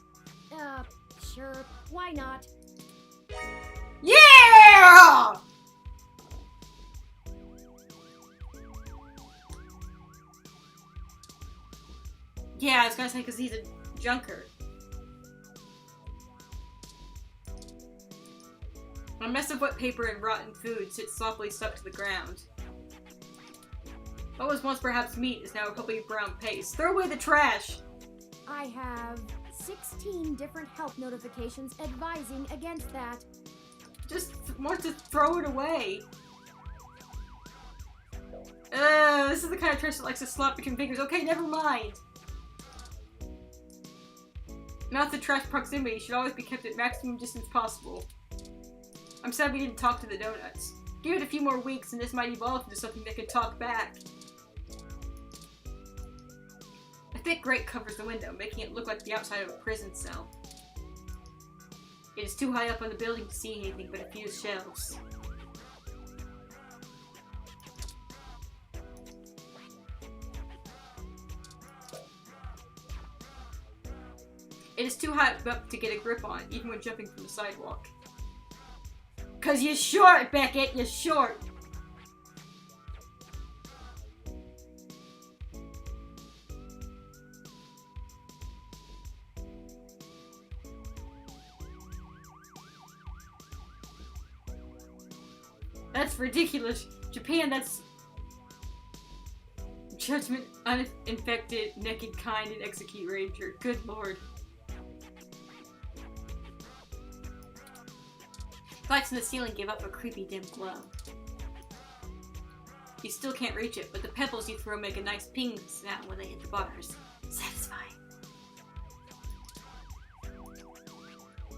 C: sure, why not?
A: Yeah! Yeah, I was gonna say because he's a junker. A mess of wet paper and rotten food sits softly stuck to the ground. What was once perhaps meat is now a puppy brown paste. Throw away the trash!
C: I have 16 different help notifications advising against that.
A: Just want to throw it away. This is the kind of trash that likes to slop between fingers. Okay, never mind. Not the trash proximity should always be kept at maximum distance possible. I'm sad we didn't talk to the donuts. Give it a few more weeks and this might evolve into something that could talk back. A thick grate covers the window, making it look like the outside of a prison cell. It is too high up on the building to see anything but a few shelves. It is too high up to get a grip on, even when jumping from the sidewalk. 'Cause you're short, Beckett! You're short! That's ridiculous. Japan, that's... Judgment, uninfected, naked, kind, and execute ranger. Good lord. Lights in the ceiling give up a creepy dim glow. You still can't reach it, but the pebbles you throw make a nice ping sound when they hit the bars. Satisfying.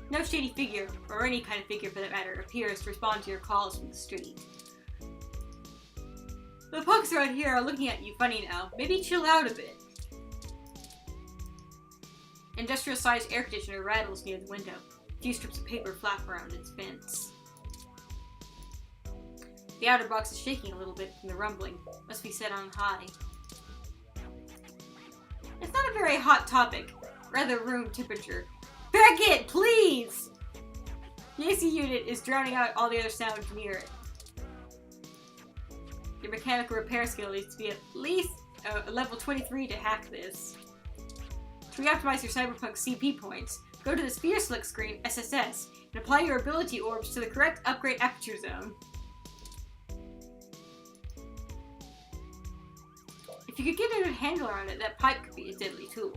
A: No shady figure, or any kind of figure for that matter, appears to respond to your calls from the street. The punks around here are looking at you funny now. Maybe chill out a bit. Industrial-sized air conditioner rattles near the window. A few strips of paper flap around its vents. The outer box is shaking a little bit from the rumbling. Must be set on high. It's not a very hot topic. Rather room temperature. Beckett, please! The AC unit is drowning out all the other sounds near it. Your mechanical repair skill needs to be at least a level 23 to hack this. To reoptimize your Cyberpunk CP points, go to the Sphere Select screen, SSS, and apply your ability orbs to the correct upgrade aperture zone. If you could get a good handle around it, that pipe could be a deadly tool.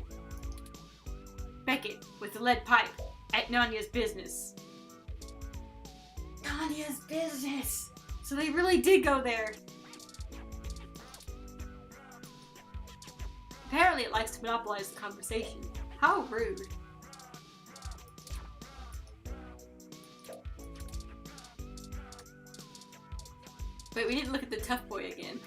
A: Beckett, with the lead pipe, at Nanya's business. Nanya's business! So they really did go there. Apparently it likes to monopolize the conversation. How rude. Wait, we didn't look at the tough boy again.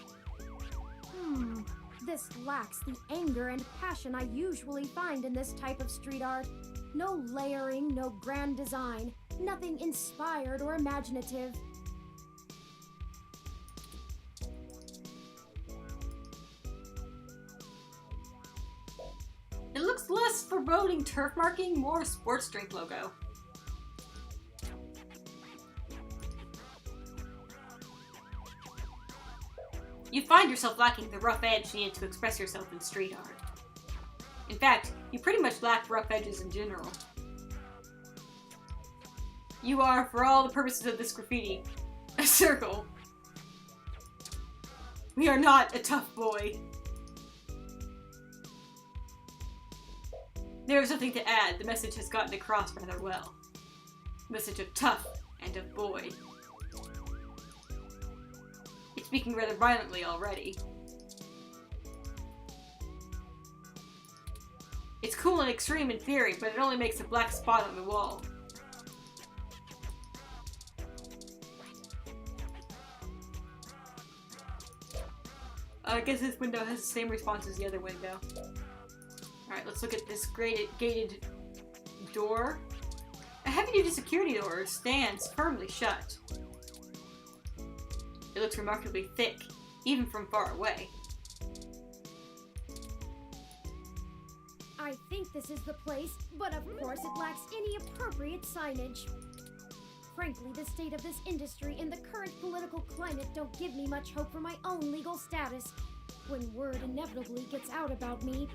C: This lacks the anger and passion I usually find in this type of street art. No layering, no grand design, nothing inspired or imaginative.
A: It looks less foreboding turf marking, more sports drink logo. You find yourself lacking the rough edge needed to express yourself in street art. In fact, you pretty much lack rough edges in general. You are, for all the purposes of this graffiti, a circle. We are not a tough boy. There is nothing to add. The message has gotten across rather well. The message of tough and of boy. It's speaking rather violently already. It's cool and extreme in theory, but it only makes a black spot on the wall. I guess this window has the same response as the other window. Alright, let's look at this gated door. A heavy-duty security door stands firmly shut. It looks remarkably thick, even from far away.
C: I think this is the place, but of course it lacks any appropriate signage. Frankly, the state of this industry and the current political climate don't give me much hope for my own legal status when word inevitably gets out about me.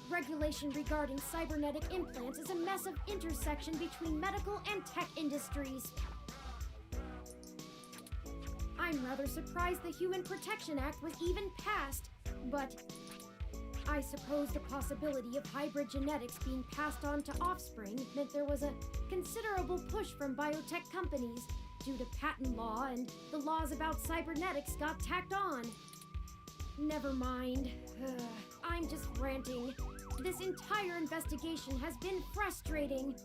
C: Regulation regarding cybernetic implants is a mess of intersection between medical and tech industries. I'm rather surprised the Human Protection Act was even passed, but I suppose the possibility of hybrid genetics being passed on to offspring meant there was a considerable push from biotech companies due to patent law, and the laws about cybernetics got tacked on. Never mind. I'm just ranting. This entire investigation has been frustrating.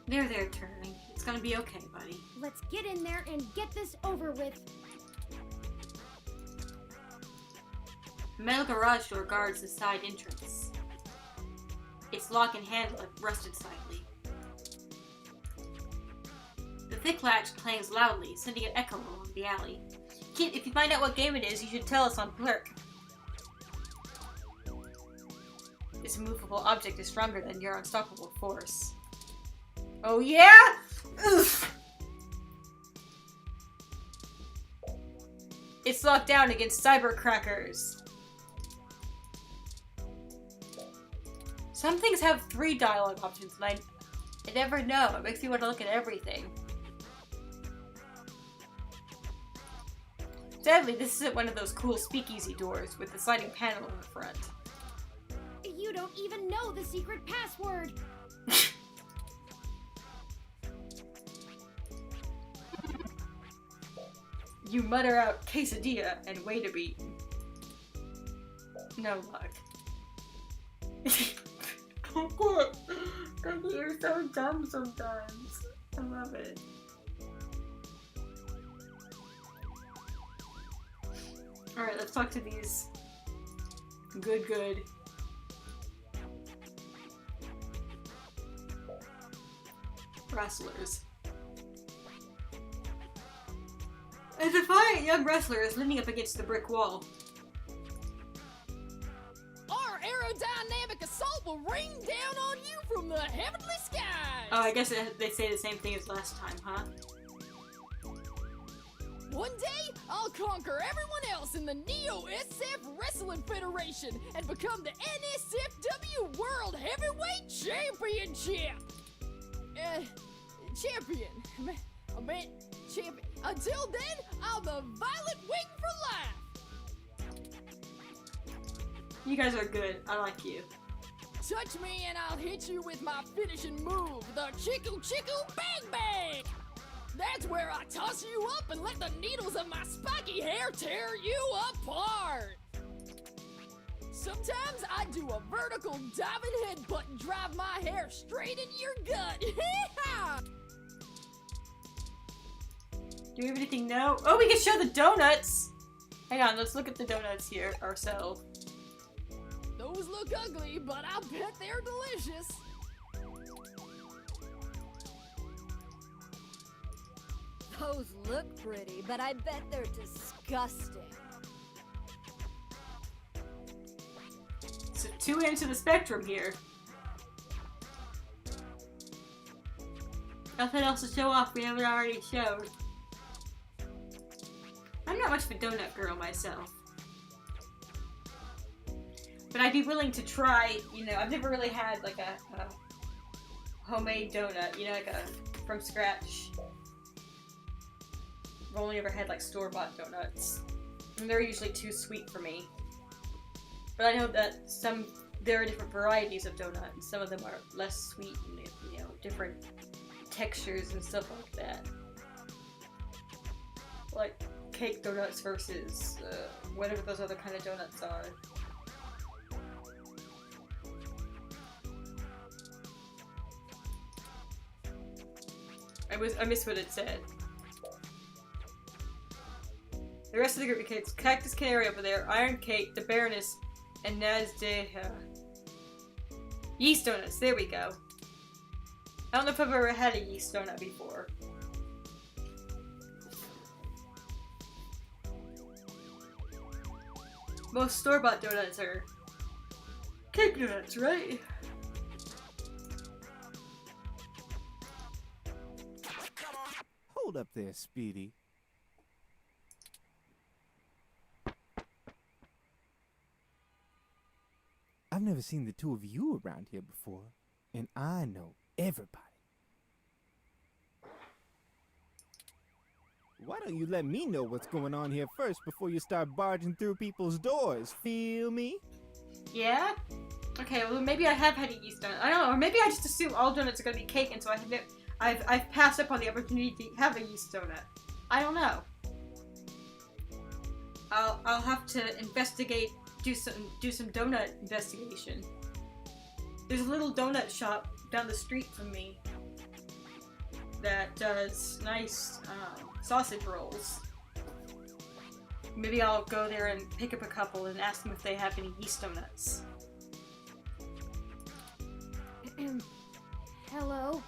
A: There, Turning. It's gonna be okay, buddy.
C: Let's get in there and get this over with.
A: A metal garage door guards the side entrance. Its lock and handle have rusted slightly. The thick latch clangs loudly, sending an echo along the alley. Kid, if you find out what game it is, you should tell us on Clerk. This immovable object is stronger than your unstoppable force. Oh yeah? Oof. It's locked down against cyber crackers. Some things have 3 dialogue options, and I never know. It makes me want to look at everything. Sadly, this isn't one of those cool speakeasy doors with the sliding panel in the front.
C: You don't even know the secret password!
A: You mutter out quesadilla and wait a beat. No luck. You're so dumb sometimes. I love it. Alright, let's talk to these good wrestlers. A defiant young wrestler is leaning up against the brick wall.
D: Our aerodynamic assault will rain down on you from the heavenly skies!
A: Oh, I guess they say the same thing as last time, huh?
D: One day, I'll conquer everyone else in the Neo-SF Wrestling Federation and become the NSFW World Heavyweight Championship! Champion. I meant champion. Until then, I'm the Violet Wing for life!
A: You guys are good. I like you.
D: Touch me and I'll hit you with my finishing move, the Chiku Chiku Bang Bang! That's where I toss you up and let the needles of my spiky hair tear you apart! Sometimes I do a vertical diving headbutt and drive my hair straight in your gut. Hee-haw!
A: Do we have anything? No. Oh, we can show the donuts! Hang on, let's look at the donuts here ourselves.
D: Those look ugly, but I bet they're delicious.
K: Those look pretty, but I bet they're disgusting.
A: So 2 ends of the spectrum here. Nothing else to show off we haven't already showed. I'm not much of a donut girl myself. But I'd be willing to try, you know, I've never really had like a homemade donut, you know, like a from scratch. I've only ever had like store-bought donuts. And they're usually too sweet for me. But I know that there are different varieties of donut, and some of them are less sweet and, you know, different textures and stuff like that. Like cake donuts versus whatever those other kind of donuts are. I missed what it said. The rest of the group includes Cactus Canary over there, Iron Cake, the Baroness, and Nazdeha. Yeast donuts, there we go. I don't know if I've ever had a yeast donut before. Most store-bought donuts are cake donuts, right?
L: Hold up there, Speedy. I've never seen the two of you around here before, and I know everybody. Why don't you let me know what's going on here first before you start barging through people's doors, feel me?
A: Yeah? Okay, well maybe I have had a yeast donut. I don't know, or maybe I just assume all donuts are gonna be cake, and so I've passed up on the opportunity to have a yeast donut. I don't know. I'll have to investigate, do some donut investigation. There's a little donut shop down the street from me that does nice sausage rolls. Maybe I'll go there and pick up a couple and ask them if they have any yeast donuts.
C: Hello?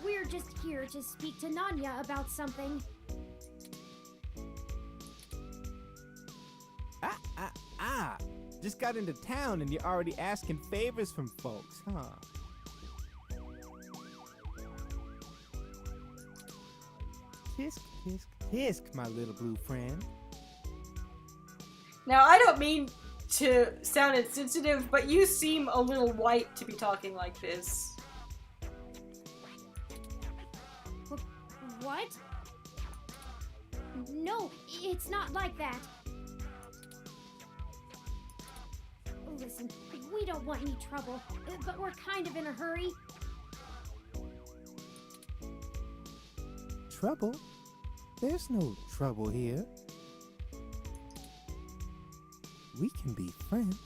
C: We're just here to speak to Nanya about something.
L: Just got into town and you're already asking favors from folks, huh? Tisk, tisk, tisk, my little blue friend.
A: Now, I don't mean to sound insensitive, but you seem a little white to be talking like this.
C: What? No, it's not like that. Listen, we don't want any trouble, but we're kind of in a hurry.
L: Trouble? There's no trouble here. We can be friends.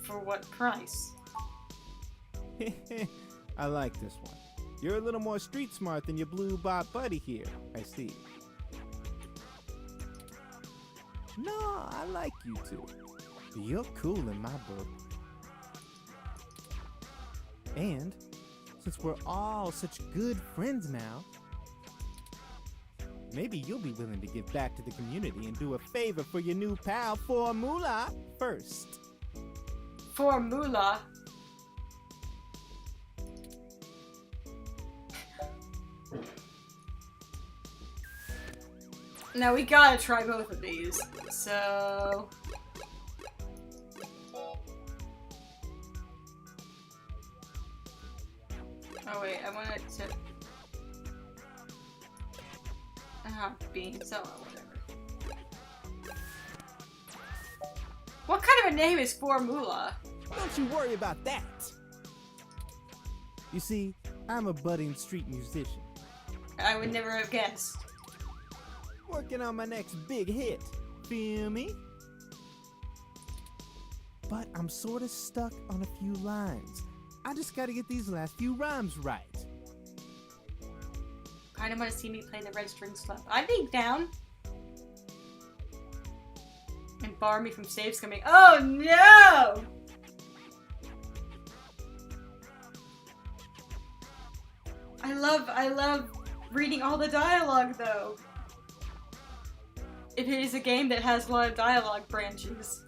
A: For what price?
L: I like this one. You're a little more street smart than your blue bot buddy here, I see. No, I like you two. You're cool in my book. And since we're all such good friends now, maybe you'll be willing to give back to the community and do a favor for your new pal Formula first.
A: Formula? Now we gotta try both of these, so... Oh wait, I wanted to... beans, oh whatever. What kind of a name is Formula?
L: Don't you worry about that. You see, I'm a budding street musician.
A: I would never have guessed.
L: Working on my next big hit. Feel me? But I'm sorta stuck on a few lines. I just gotta get these last few rhymes right.
A: Kinda wanna see me play the Red Strings Club. I'd be down. And bar me from saves coming. Oh no! I love reading all the dialogue though. It is a game that has a lot of dialogue branches.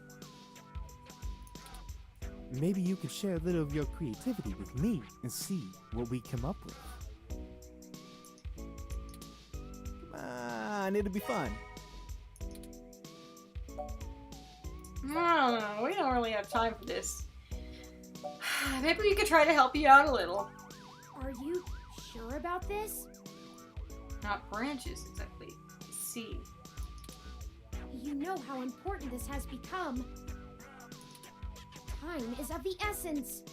L: Maybe you could share a little of your creativity with me and see what we come up with. Come on, it'll be fun.
A: I don't know, we don't really have time for this. Maybe we could try to help you out a little.
C: Are you sure about this?
A: Not branches, exactly. See.
C: You know how important this has become. Time is of the essence.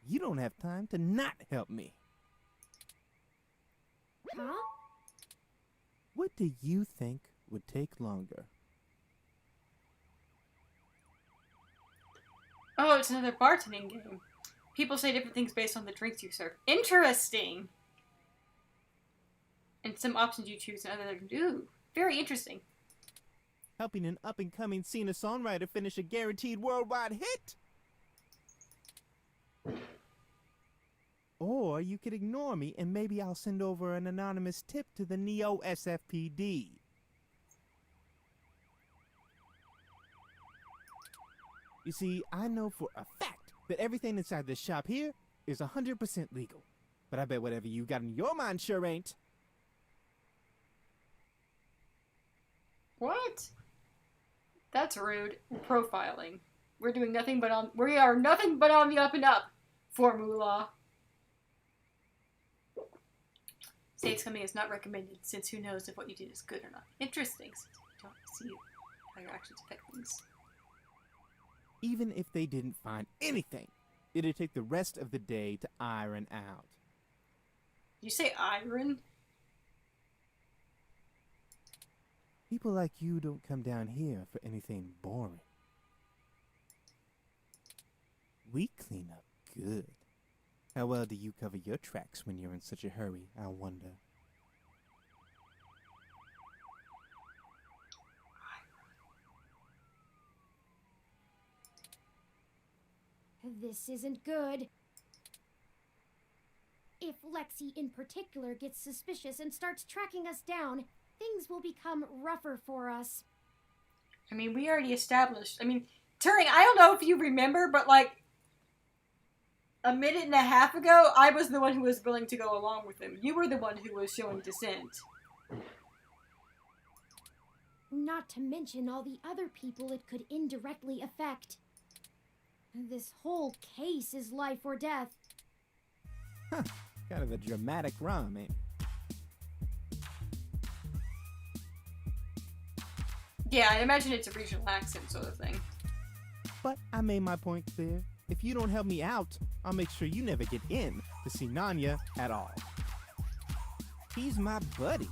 L: You don't have time to not help me.
C: Huh?
L: What do you think would take longer?
A: Oh, it's another bartending game. People say different things based on the drinks you serve. Interesting! And some options you choose and other than ooh, very interesting.
L: Helping an up-and-coming singer-songwriter finish a guaranteed worldwide hit? Or you could ignore me and maybe I'll send over an anonymous tip to the Neo-SFPD. You see, I know for a fact that everything inside this shop here is 100% legal. But I bet whatever you got in your mind sure ain't.
A: What? That's rude. Profiling. We are nothing but on the up and up for Moolah. Saves coming is not recommended, since who knows if what you did is good or not. Interesting, since you don't see how your actions affect things.
L: Even if they didn't find anything, it'd take the rest of the day to iron out.
A: You say iron?
L: People like you don't come down here for anything boring. We clean up good. How well do you cover your tracks when you're in such a hurry, I wonder?
C: This isn't good. If Lexi in particular gets suspicious and starts tracking us down, things will become rougher for us.
A: I mean, we already established. I mean, Turing, I don't know if you remember, but like a minute and a half ago, I was the one who was willing to go along with him. You were the one who was showing dissent.
C: Not to mention all the other people it could indirectly affect. This whole case is life or death.
L: Huh. Kind of a dramatic rhyme, ain't it?
A: Yeah, I imagine it's a regional accent sort of thing.
L: But I made my point clear. If you don't help me out, I'll make sure you never get in to see Nanya at all. He's my buddy.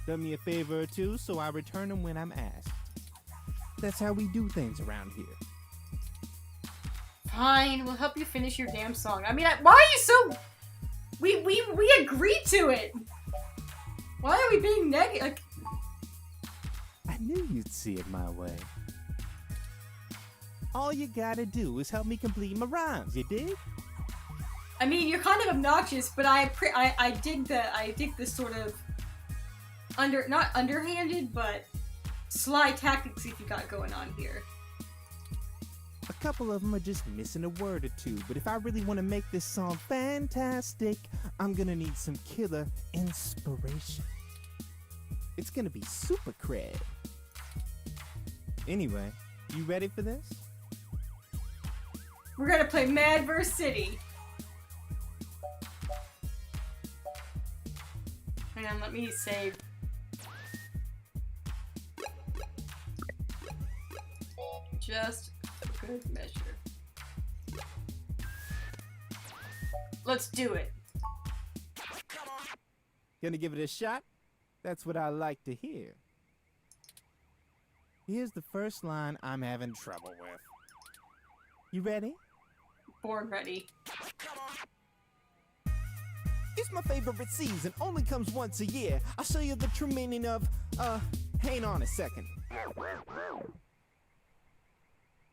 L: Done me a favor or two, so I return him when I'm asked. That's how we do things around here.
A: Fine, we'll help you finish your damn song. I mean, why are you so... We agreed to it! Why are we being negative? Like...
L: I knew you'd see it my way. All you gotta do is help me complete my rhymes, you dig?
A: I mean, you're kind of obnoxious, but I dig the sort of not underhanded, but sly tactics you got going on here.
L: A couple of them are just missing a word or two, but if I really want to make this song fantastic, I'm gonna need some killer inspiration. It's gonna be super cred. Anyway, you ready for this?
A: We're gonna play Mad vs. City. Hang on, let me save. Just a good measure. Let's do it.
L: Gonna give it a shot? That's what I like to hear. Here's the first line I'm having trouble with. You ready?
A: Born ready.
L: It's my favorite season, only comes once a year. I'll show you the true meaning of, hang on a second.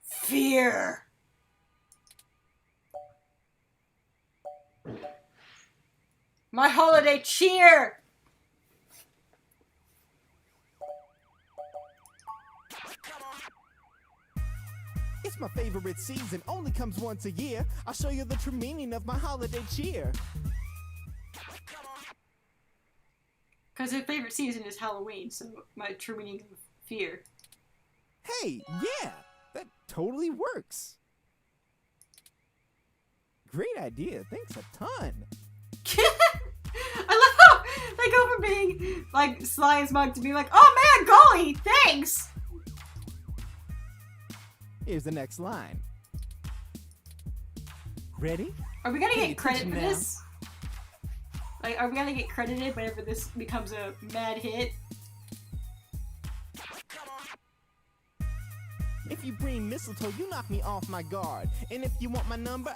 A: Fear. My holiday cheer.
L: It's my favorite season, only comes once a year. I'll show you the true meaning of my holiday cheer.
A: Because her favorite season is Halloween, so my true meaning of fear.
L: Hey, yeah, that totally works. Great idea, thanks a ton.
A: I love how they go from being like sly as mug to be like, oh man, golly, thanks!
L: Here's the next line. Ready?
A: Are we gonna
L: Pay
A: get credit
L: attention
A: for
L: now.
A: this? Like, are we gonna get credited whenever this becomes a mad hit?
L: If you bring mistletoe, you knock me off my guard. And if you want my number,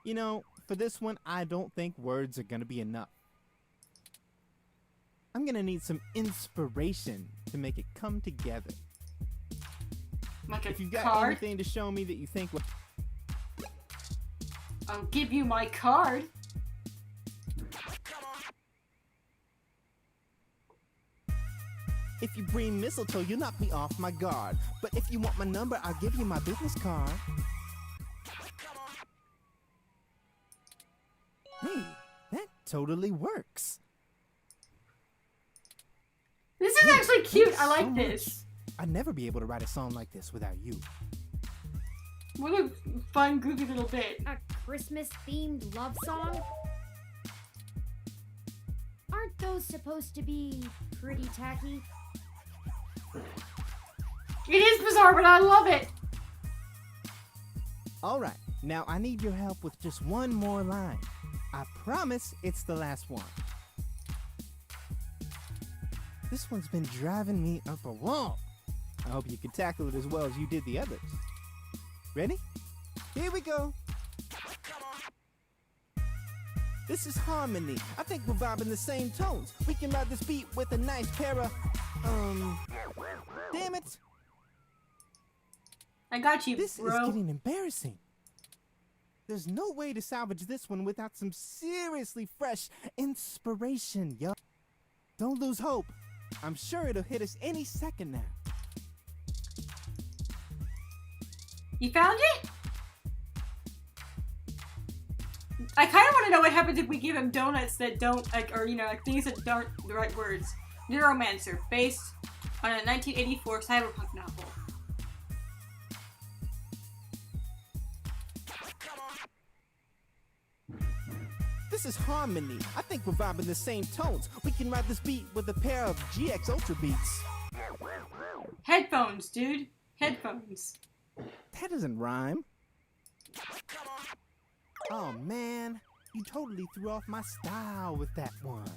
L: You know, for this one, I don't think words are gonna be enough. I'm gonna need some inspiration to make it come together.
A: Like a
L: If you've got
A: card?
L: anything to show me that you think will...
A: I'll give you my card.
L: If you bring mistletoe, you knock me off my guard. But if you want my number, I'll give you my business card. Hey, that totally works.
A: This is actually cute. I like
L: so
A: this.
L: I'd never be able to write a song like this without you.
A: What a fun, goofy little bit.
C: A Christmas-themed love song? Aren't those supposed to be pretty tacky?
A: It is bizarre, but I love it.
L: Alright, now I need your help with just one more line. I promise it's the last one. This one's been driving me up a wall. I hope you can tackle it as well as you did the others. Ready? Here we go. This is harmony. I think we're vibing the same tones. We can ride this beat with a nice pair of, damn it.
A: I got you,
L: This
A: bro.
L: is getting embarrassing. There's no way to salvage this one without some seriously fresh inspiration, yo. Don't lose hope. I'm sure it'll hit us any second now.
A: You found it? I kind of want to know what happens if we give him donuts that don't, like, or, you know, like things that aren't the right words. Neuromancer, based on a 1984 cyberpunk novel.
L: This is harmony. I think we're vibing the same tones. We can ride this beat with a pair of GX Ultra beats.
A: Headphones, dude. Headphones.
L: That doesn't rhyme. Oh man, you totally threw off my style with that one.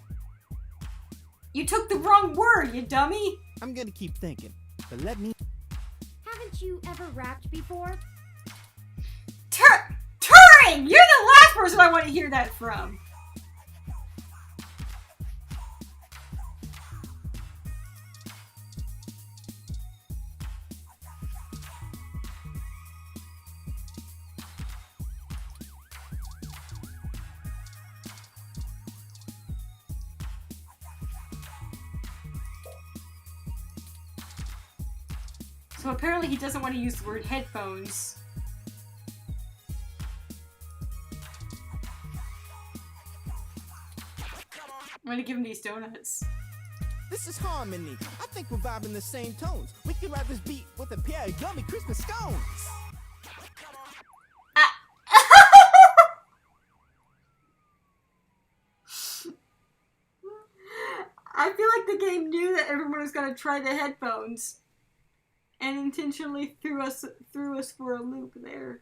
A: You took the wrong word, you dummy.
L: I'm gonna keep thinking, but let me...
C: Haven't you ever rapped before?
A: Turing! You're the last person I want to hear that from. So apparently he doesn't want to use the word headphones. I'm gonna give him these donuts.
L: This is harmony. I think we're vibing the same tones. We can ride this beat with a pair of yummy Christmas scones.
A: I feel like the game knew that everyone was gonna try the headphones. and intentionally threw us for a loop there.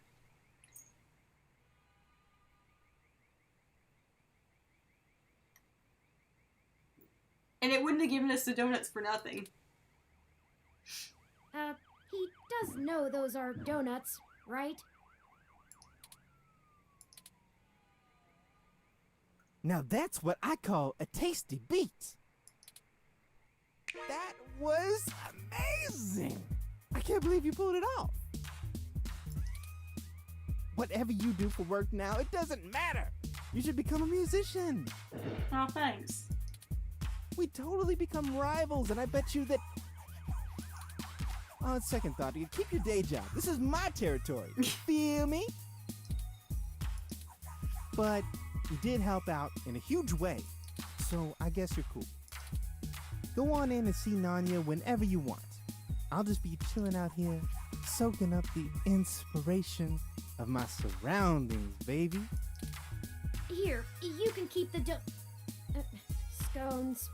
A: And it wouldn't have given us the donuts for nothing.
C: He does know those are donuts, right?
L: Now that's what I call a tasty beat. That was amazing. I can't believe you pulled it off. Whatever you do for work now, it doesn't matter. You should become a musician.
A: Oh, thanks.
L: We totally become rivals, and I bet you that... On second thought, you keep your day job. This is my territory. You feel me? But you did help out in a huge way, so I guess you're cool. Go on in and see Nanya whenever you want. I'll just be chilling out here, soaking up the inspiration of my surroundings, baby.
C: Here, you can keep the scones.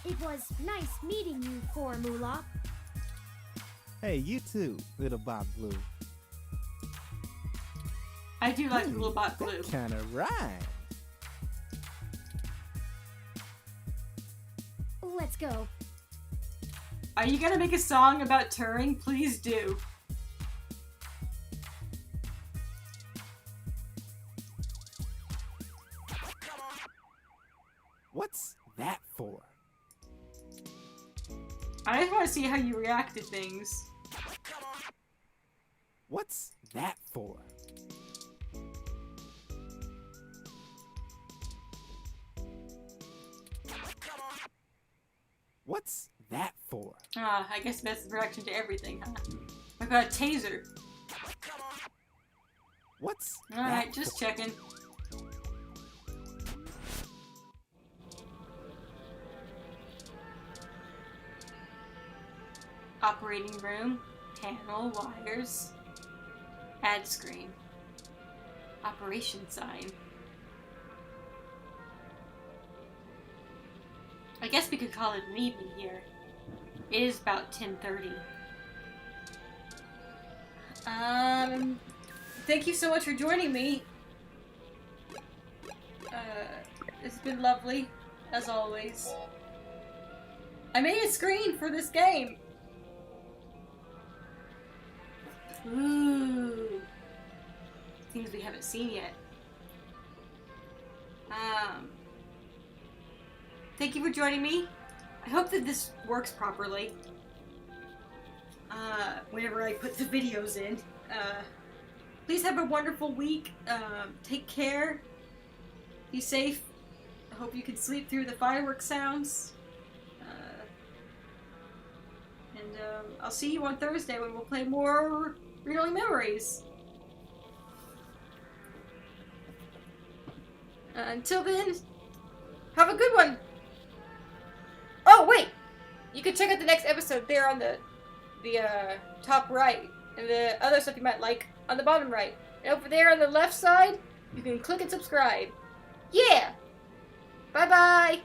C: It was nice meeting you, Formula.
L: Hey, you too, little Bob Blue.
A: I do like Little Bot Blue.
L: That kind of rhyme.
C: Let's go.
A: Are you gonna make a song about Turing? Please do.
L: What's that for?
A: I just want to see how you react to things.
L: What's that for? What's that for?
A: I guess that's the reaction to everything, huh? What about a taser?
L: What's
A: Alright, just checking. Operating room, panel, wires, ad screen, operation sign. I guess we could call it an evening here. It is about 10:30. Thank you so much for joining me. It's been lovely, as always. I made a screen for this game. Ooh. Things we haven't seen yet. Thank you for joining me. I hope that this works properly. Whenever I put the videos in. Please have a wonderful week. Take care. Be safe. I hope you can sleep through the fireworks sounds. I'll see you on Thursday when we'll play more Read-Only Memories. Until then, have a good one. Oh, wait! You can check out the next episode there on the top right. And the other stuff you might like on the bottom right. And over there on the left side, you can click and subscribe. Yeah! Bye-bye!